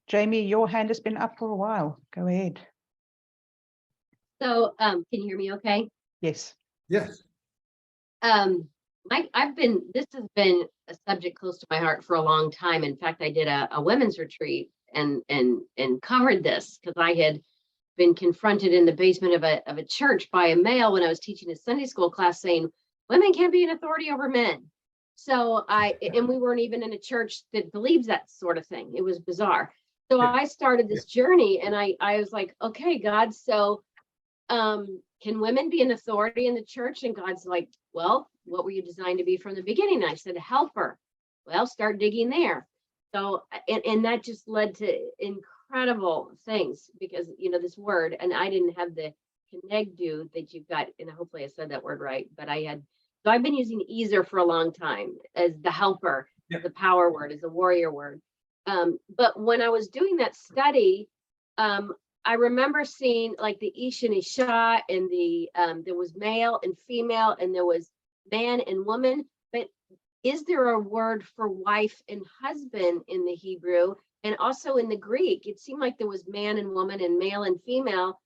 Jamie, your hand has been up for a while. Go ahead. So, can you hear me okay? Yes. Yes. Mike, this has been a subject close to my heart for a long time. In fact, I did a women's retreat and covered this because I had been confronted in the basement of a church by a male when I was teaching a Sunday school class saying, women can't be an authority over men. So and we weren't even in a church that believes that sort of thing. It was bizarre. So I started this journey and I was like, okay, God, so can women be an authority in the church? And God's like, well, what were you designed to be from the beginning? And I said, a helper. Well, start digging there. So, and that just led to incredible things because, this word, and I didn't have the connectu that you've got, and hopefully I said that word right, but so I've been using Ezer for a long time as the helper, as the power word, as a warrior word. But when I was doing that study, I remember seeing like the Ish and Isha and there was male and female and there was man and woman, but is there a word for wife and husband in the Hebrew and also in the Greek? It seemed like there was man and woman and male and female,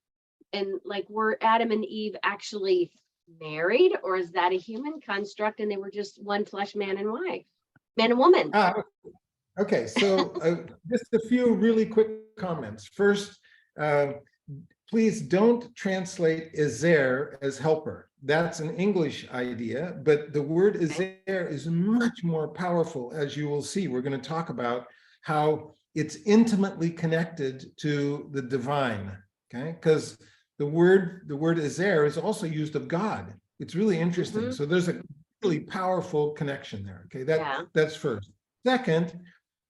and like were Adam and Eve actually married, or is that a human construct and they were just one flesh man and wife, man and woman? Okay, so just a few really quick comments. First, please don't translate Ezer as helper. That's an English idea, but the word Ezer is much more powerful, as you will see. We're going to talk about how it's intimately connected to the divine, okay? Because the word Ezer is also used of God. It's really interesting. So there's a really powerful connection there, okay? That's first. Second,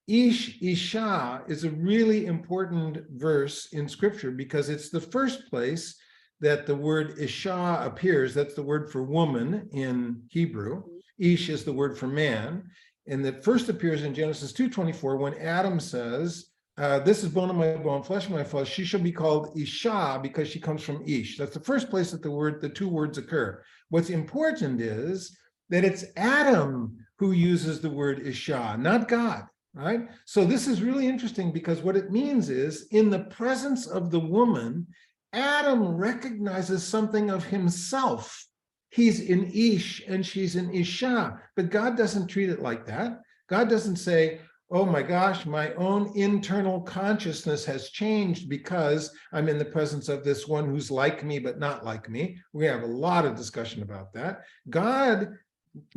Ish, Isha is a really important verse in scripture because it's the first place that the word Isha appears. That's the word for woman in Hebrew. Ish is the word for man. And that first appears in Genesis 2:24 when Adam says, this is bone of my bone, flesh of my flesh. She shall be called Isha because she comes from Ish. That's the first place that the two words occur. What's important is that it's Adam who uses the word Isha, not God. Right? So this is really interesting because what it means is in the presence of the woman, Adam recognizes something of himself. He's in Ish and she's in Isha, but God doesn't treat it like that. God doesn't say, oh my gosh, my own internal consciousness has changed because I'm in the presence of this one who's like me, but not like me. We have a lot of discussion about that. God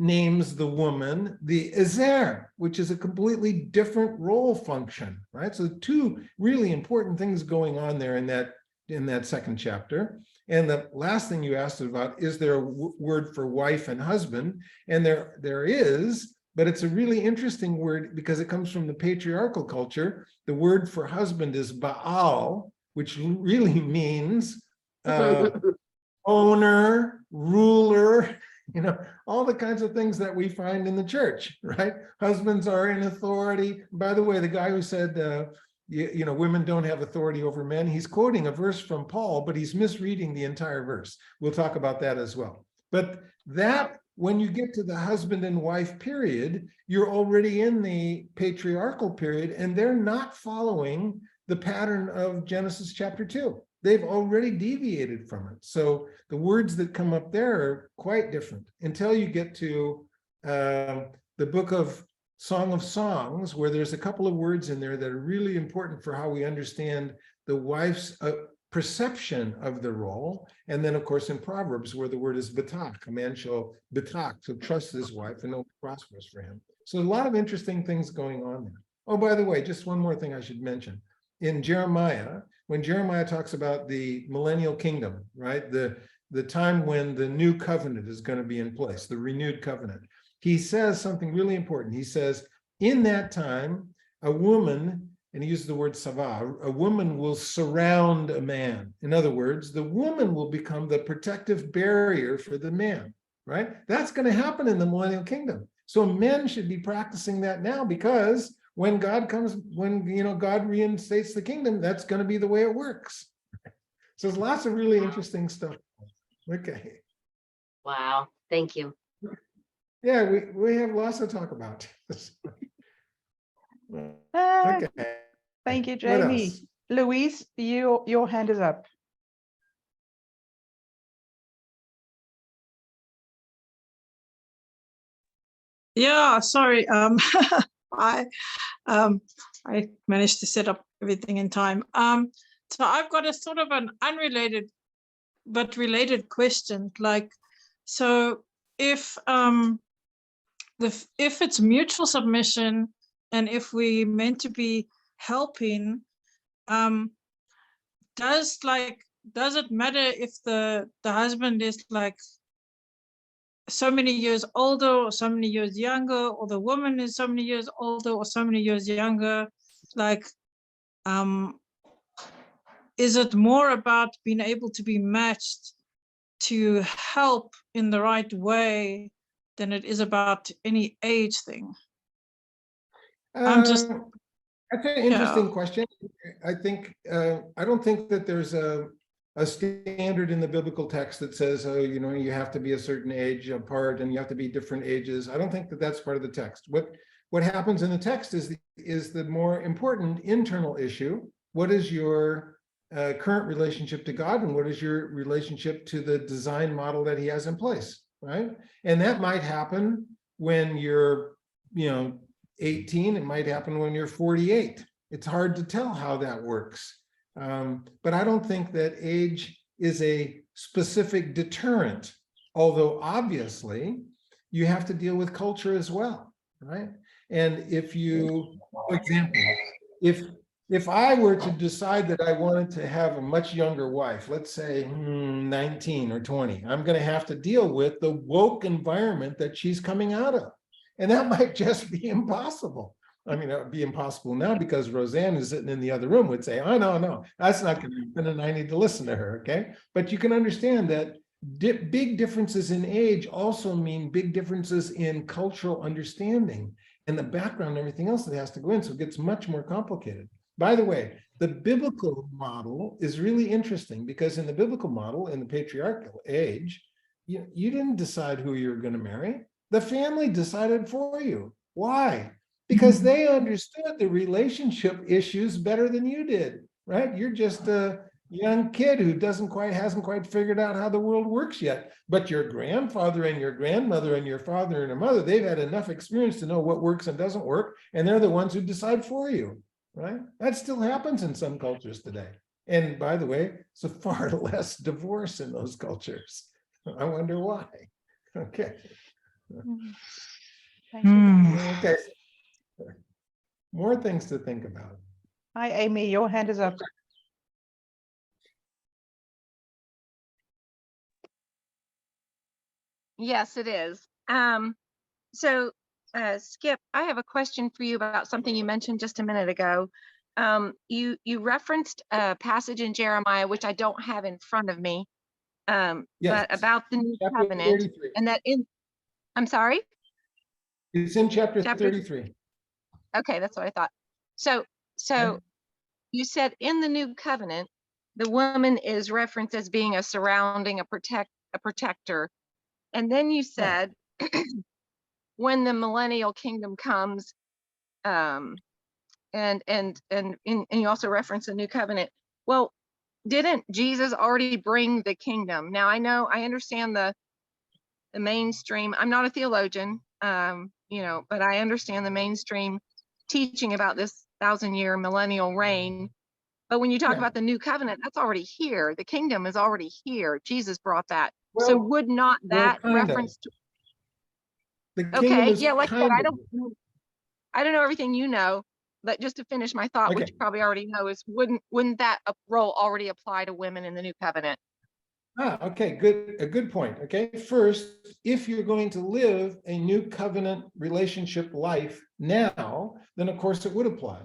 names the woman the Ezer, which is a completely different role function, right? So two really important things going on there in that second chapter. And the last thing you asked about, is there a word for wife and husband? And there is, but it's a really interesting word because it comes from the patriarchal culture. The word for husband is Baal, which really means owner, ruler, all the kinds of things that we find in the church, right? Husbands are in authority. By the way, the guy who said, women don't have authority over men, he's quoting a verse from Paul, but he's misreading the entire verse. We'll talk about that as well. But that, when you get to the husband and wife period, you're already in the patriarchal period, and they're not following the pattern of Genesis chapter 2. They've already deviated from it. So the words that come up there are quite different until you get to the book of Song of Songs, where there's a couple of words in there that are really important for how we understand the wife's perception of the role. And then, of course, in Proverbs, where the word is betach, a man shall betach, to trust his wife and it'll be prosperous for him. So a lot of interesting things going on there. Oh, by the way, just one more thing I should mention. In Jeremiah, when Jeremiah talks about the millennial kingdom, right? The the time when the new covenant is going to be in place, the renewed covenant, he says something really important. He says, in that time, a woman, and he uses the word sava, a woman will surround a man. In other words, the woman will become the protective barrier for the man, right? That's going to happen in the millennial kingdom. So men should be practicing that now, because when God comes, when God reinstates the kingdom, that's going to be the way it works. So there's lots of really interesting stuff. Okay. Wow. Thank you. Yeah, we have lots to talk about. Ah, Okay. thank you, What Jamie. else? Louise, your hand is up. Yeah, sorry. I I managed to set up everything in time. So I've got a sort of an unrelated but related question. Like, so if if it's mutual submission and if we meant to be helping, does it matter if the husband is like so many years older or so many years younger, or the woman is so many years older or so many years younger? Like, is it more about being able to be matched to help in the right way than it is about any age thing? I'm just, That's an interesting question. I think I don't think that there's a standard in the biblical text that says, oh, you have to be a certain age apart and you have to be different ages. I don't think that that's part of the text. What happens in the text is the more important internal issue. What is your current relationship to God, and what is your relationship to the design model that he has in place, right? And that might happen when you're 18, it might happen when you're 48. It's hard to tell how that works. But I don't think that age is a specific deterrent, although obviously you have to deal with culture as well, right? And if you, for example, if I were to decide that I wanted to have a much younger wife, let's say 19 or 20, I'm going to have to deal with the woke environment that she's coming out of. And that might just be impossible. I mean, it would be impossible now because Roseanne is sitting in the other room would say, oh, no, that's not going to happen, and I need to listen to her, okay? But you can understand that big differences in age also mean big differences in cultural understanding and the background and everything else that has to go in, so it gets much more complicated. By the way, the biblical model is really interesting because in the biblical model, in the patriarchal age, you didn't decide who you were going to marry. The family decided for you. Why? Because they understood the relationship issues better than you did, right? You're just a young kid who hasn't quite figured out how the world works yet. But your grandfather and your grandmother and your father and your mother, they've had enough experience to know what works and doesn't work, and they're the ones who decide for you, right? That still happens in some cultures today. And by the way, it's a far less divorce in those cultures. I wonder why. Okay. Thank you. Okay. More things to think about. Hi, Amy, your hand is up. Yes, it is. So, Skip, I have a question for you about something you mentioned just a minute ago. You referenced a passage in Jeremiah, which I don't have in front of me, Yes. but about the new Chapter covenant, 33. and that I'm sorry? It's in chapter Chapter 33. Okay, that's what I thought. So you said in the new covenant, the woman is referenced as being a surrounding, a protector. And then you said, when the millennial kingdom comes, and you also reference the new covenant. Well, didn't Jesus already bring the kingdom? Now I understand the mainstream. I'm not a theologian, but I understand the mainstream teaching about this 1,000-year millennial reign. But when you talk about the new covenant, that's already here. The kingdom is already here. Jesus brought that. So would not that reference to the kingdom is like kind that, of. I don't know everything you know, but just to finish my thought, which you probably already know, is wouldn't that role already apply to women in the new covenant? Okay, good. A good point. Okay, first, if you're going to live a new covenant relationship life now, then of course it would apply.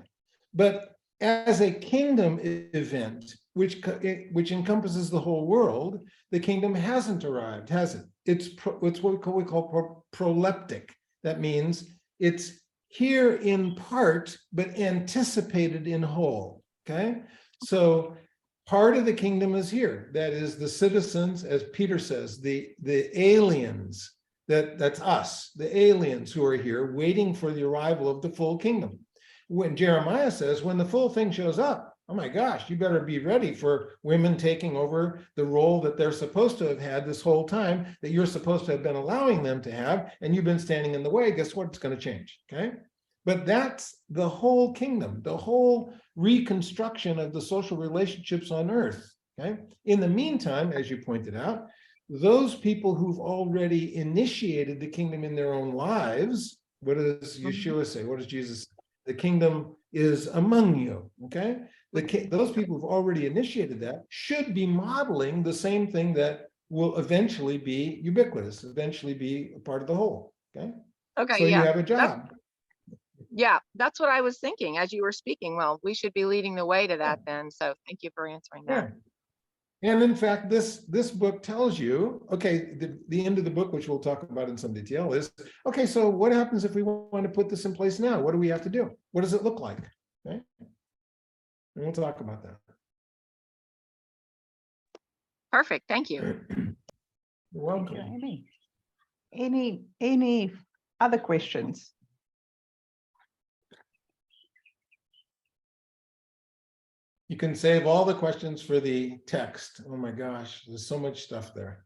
But as a kingdom event, which encompasses the whole world, the kingdom hasn't arrived, has it? It's what we call proleptic. That means it's here in part, but anticipated in whole. Okay, so part of the kingdom is here. That is the citizens, as Peter says, the aliens, that's us, the aliens who are here waiting for the arrival of the full kingdom. When Jeremiah says, when the full thing shows up, oh my gosh, you better be ready for women taking over the role that they're supposed to have had this whole time, that you're supposed to have been allowing them to have, and you've been standing in the way. Guess what? It's going to change. Okay. But that's the whole kingdom, the whole reconstruction of the social relationships on earth. Okay. In the meantime, as you pointed out, those people who've already initiated the kingdom in their own lives, what does Yeshua say? What does Jesus say? The kingdom is among you. Okay. Those people who've already initiated that should be modeling the same thing that will eventually be ubiquitous, eventually be a part of the whole. Okay. Okay, So you yeah. have a job. Yeah, that's what I was thinking as you were speaking. Well, we should be leading the way to that then. So thank you for answering that. Yeah. And in fact, this book tells you, okay, the end of the book, which we'll talk about in some detail, is, okay, so what happens if we want to put this in place now? What do we have to do? What does it look like? Okay. And we'll talk about that. Perfect. Thank you. You're welcome. Thank you, Amy. Any other questions? You can save all the questions for the text. Oh my gosh, there's so much stuff there.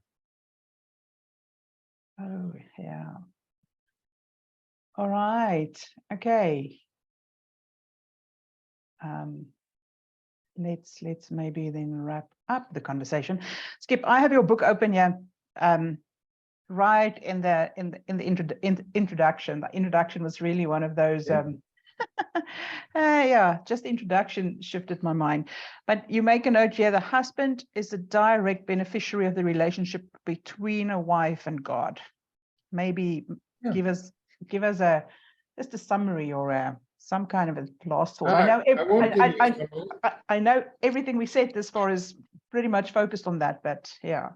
Oh, yeah. All right. Okay. Let's maybe then wrap up the conversation. Skip, I have your book open here. Right in the introduction. The introduction was really one of those. Yeah, just the introduction shifted my mind. But you make a note here: the husband is the direct beneficiary of the relationship between a wife and God. Maybe give us just a summary or some kind of a last thought. I know everything we said this far is pretty much focused on that, but yeah.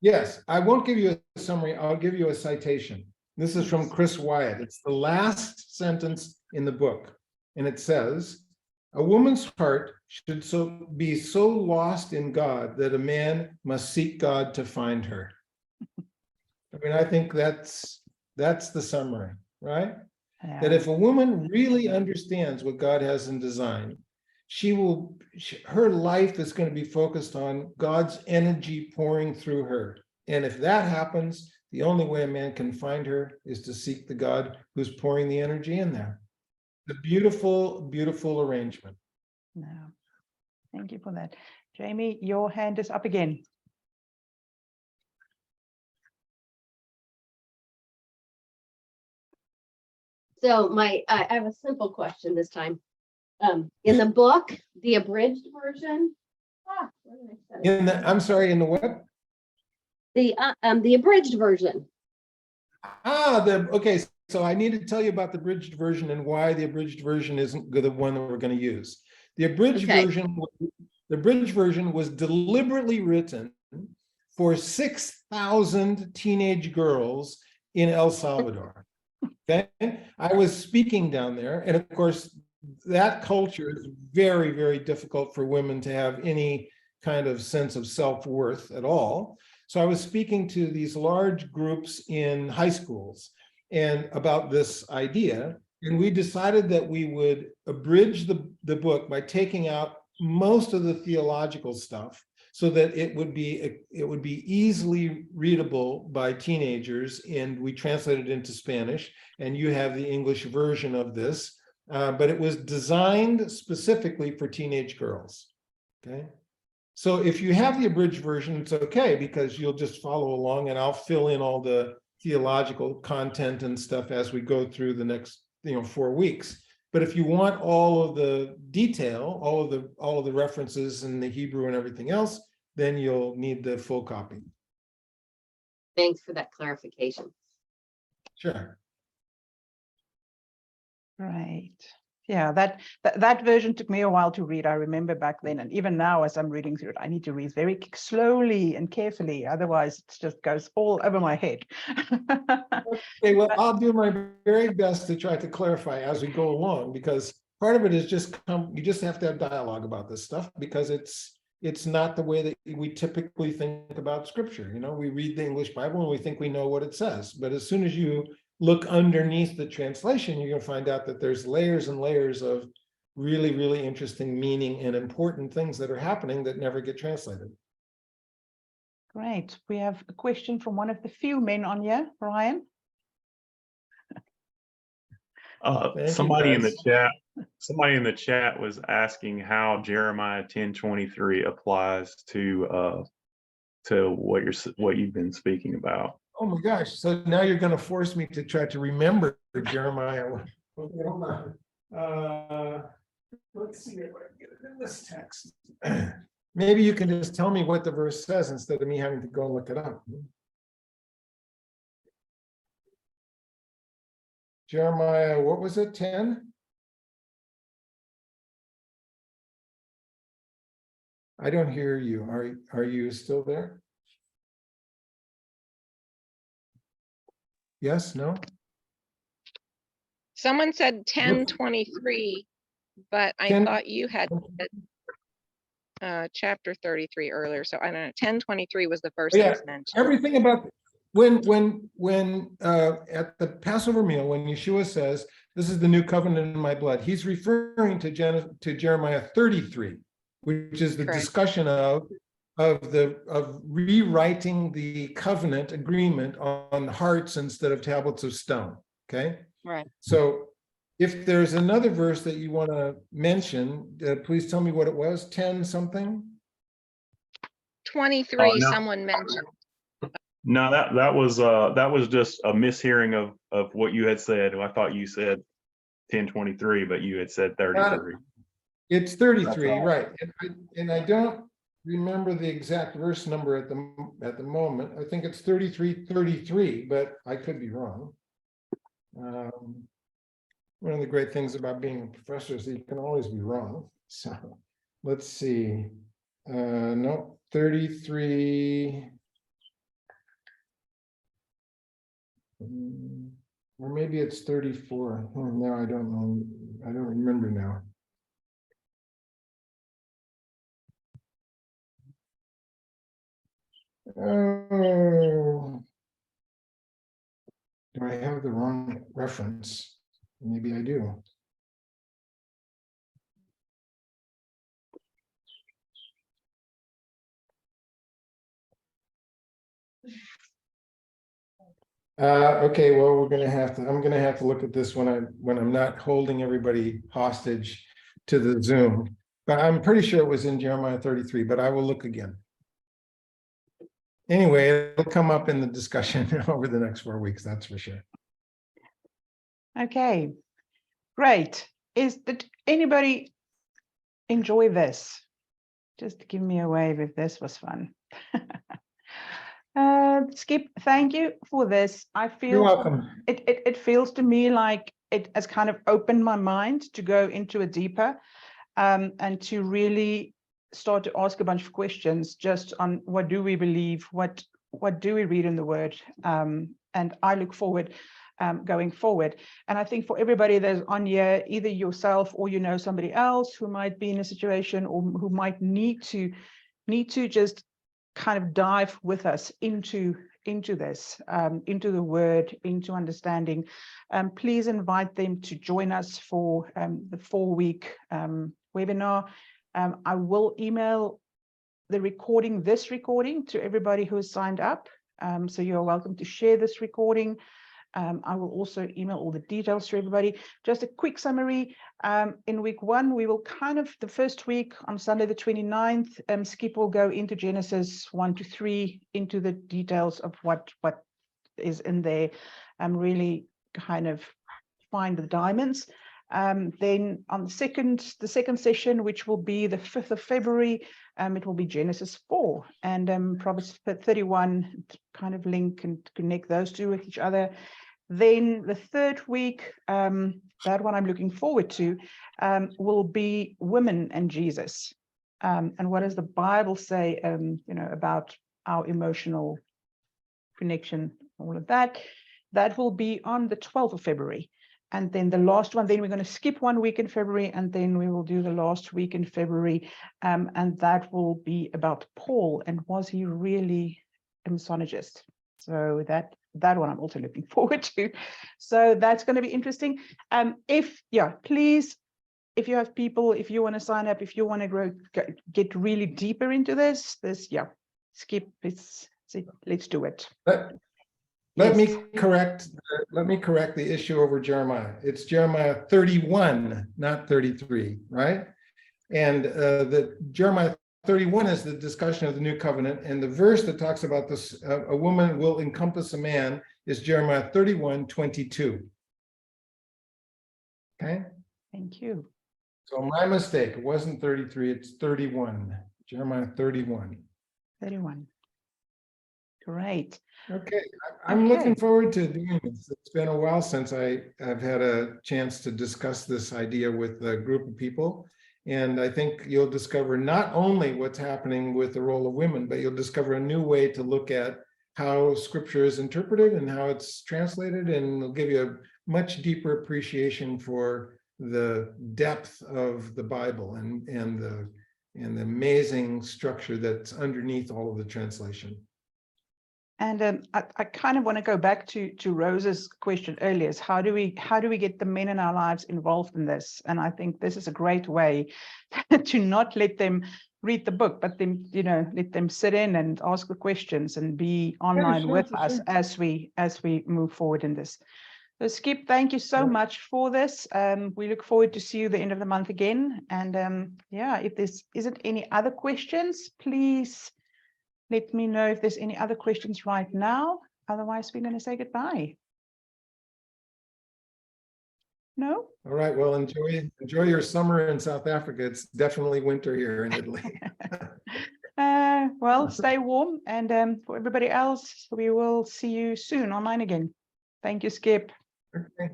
Yes, I won't give you a summary. I'll give you a citation. This is from Chris Wyatt. It's the last sentence in the book. And it says, a woman's heart should be so lost in God that a man must seek God to find her. I mean, I think that's the summary, right? Yeah. That if a woman really understands what God has in design, her life is going to be focused on God's energy pouring through her. And if that happens, the only way a man can find her is to seek the God who's pouring the energy in there. The beautiful, beautiful arrangement. No, thank you for that. Jamie, your hand is up again. So I have a simple question this time. In the book, the abridged version. Where did I set it? I'm sorry, in the what? The abridged version. Okay. So I need to tell you about the abridged version and why the abridged version isn't the one that we're going to use. The abridged version was deliberately written for 6,000 teenage girls in El Salvador. Okay, I was speaking down there, and of course, that culture is very, very difficult for women to have any kind of sense of self-worth at all. So I was speaking to these large groups in high schools and about this idea, and we decided that we would abridge the book by taking out most of the theological stuff so that it would be easily readable by teenagers, and we translated it into Spanish, and you have the English version of this, but it was designed specifically for teenage girls. Okay, so if you have the abridged version, it's okay, because you'll just follow along and I'll fill in all the theological content and stuff as we go through the next 4 weeks. But if you want all of the detail, all of the references in the Hebrew and everything else, then you'll need the full copy. Thanks for that clarification. Sure. Right. Yeah, that version took me a while to read. I remember back then, and even now as I'm reading through it, I need to read very slowly and carefully. Otherwise, it just goes all over my head. Okay, well, I'll do my very best to try to clarify as we go along, because part of it is just you just have to have dialogue about this stuff, because it's not the way that we typically think about scripture. You know, we read the English Bible and we think we know what it says, but as soon as you look underneath the translation, you're going to find out that there's layers and layers of really, really interesting meaning and important things that are happening that never get translated. Great. We have a question from one of the few men on here, Ryan. Somebody in the chat was asking how Jeremiah 10:23 applies to what you've been speaking about. Oh my gosh, so now you're going to force me to try to remember Jeremiah. Okay, hold on. Let's see if I can get it in this text. Maybe you can just tell me what the verse says instead of me having to go and look it up. Jeremiah, what was it, 10? I don't hear you. Are you still there? Yes, no? Someone said 10:23, but I 10 thought you had said, chapter 33 earlier. So I don't know. 10:23 was the first that was mentioned. Everything about when at the Passover meal, when Yeshua says, "This is the new covenant in my blood," he's referring to Jeremiah 33, which is the Correct. discussion of rewriting the covenant agreement on hearts instead of tablets of stone. Okay. Right. So if there's another verse that you want to mention, please tell me what it was. 10 something. 23. Oh, no. Someone mentioned. No, that was just a mishearing of what you had said. I thought you said 10:23, but you had said 33. It's 33, right? And I don't remember the exact verse number at the moment. I think it's 33, but I could be wrong. One of the great things about being a professor is that you can always be wrong. So let's see. No, 33. Or maybe it's 34. No, I don't know. I don't remember now. Oh, do I have the wrong reference? Maybe I do. Okay, well, I'm gonna have to look at this when I'm not holding everybody hostage to the Zoom. But I'm pretty sure it was in Jeremiah 33, but I will look again. Anyway, it'll come up in the discussion over the next 4 weeks, that's for sure. Okay, great. Did anybody enjoy this? Just give me a wave if this was fun. Skip, thank you for this. I feel You're welcome. It feels to me like it has kind of opened my mind to go into it deeper, and to really start to ask a bunch of questions just on what do we believe, what do we read in the Word, and I look forward going forward. And I think for everybody that's on here, either yourself or you know somebody else who might be in a situation or who might need to just kind of dive with us into this, into the Word, into understanding, please invite them to join us for the 4-week webinar. I will email this recording to everybody who has signed up. So you're welcome to share this recording. I will also email all the details to everybody. Just a quick summary. In week 1, we will the first week on Sunday the 29th, Skip will go into Genesis 1 to 3, into the details of what is in there, really kind of find the diamonds. Then on the second session, which will be the 5th of February, it will be Genesis 4 and Proverbs 31, kind of link and connect those two with each other. Then the third week, that one I'm looking forward to, will be women and Jesus. And what does the Bible say, about our emotional connection, all of that. That will be on the 12th of February. And then the last one, then we're going to skip 1 week in February, and then we will do the last week in February. And that will be about Paul, and was he really a misogynist? So that one I'm also looking forward to. So that's going to be interesting. Please, if you have people, if you want to sign up, if you want to get really deeper into this, skip. Let's do it. Let me correct the issue over Jeremiah. It's Jeremiah 31, not 33, right? And the Jeremiah 31 is the discussion of the new covenant, and the verse that talks about this, a woman will encompass a man, is Jeremiah 31:22. Okay. Thank you. So my mistake, it wasn't 33, it's 31. Jeremiah 31. 31. Great. Okay, I'm looking forward to doing this. It's been a while since I've had a chance to discuss this idea with a group of people. And I think you'll discover not only what's happening with the role of women, but you'll discover a new way to look at how scripture is interpreted and how it's translated, and it'll give you a much deeper appreciation for the depth of the Bible and the amazing structure that's underneath all of the translation. And I kind of want to go back to Rose's question earlier, is how do we get the men in our lives involved in this? And I think this is a great way to not let them read the book, but them, let them sit in and ask the questions and be online with us as we move forward in this. So Skip, thank you so much for this. We look forward to see you the end of the month again. And if there isn't any other questions, please let me know if there's any other questions right now. Otherwise, we're going to say goodbye. No? All right. Well, enjoy your summer in South Africa. It's definitely winter here in Italy. Well, stay warm. And for everybody else, we will see you soon online again. Thank you, Skip. Okay.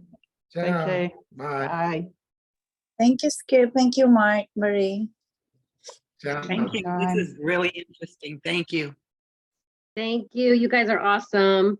Ciao. Take care. Bye. Bye. Thank you, Skip. Thank you, Mark, Marie. Ciao. Thank you. This is really interesting. Thank you. Thank you. You guys are awesome.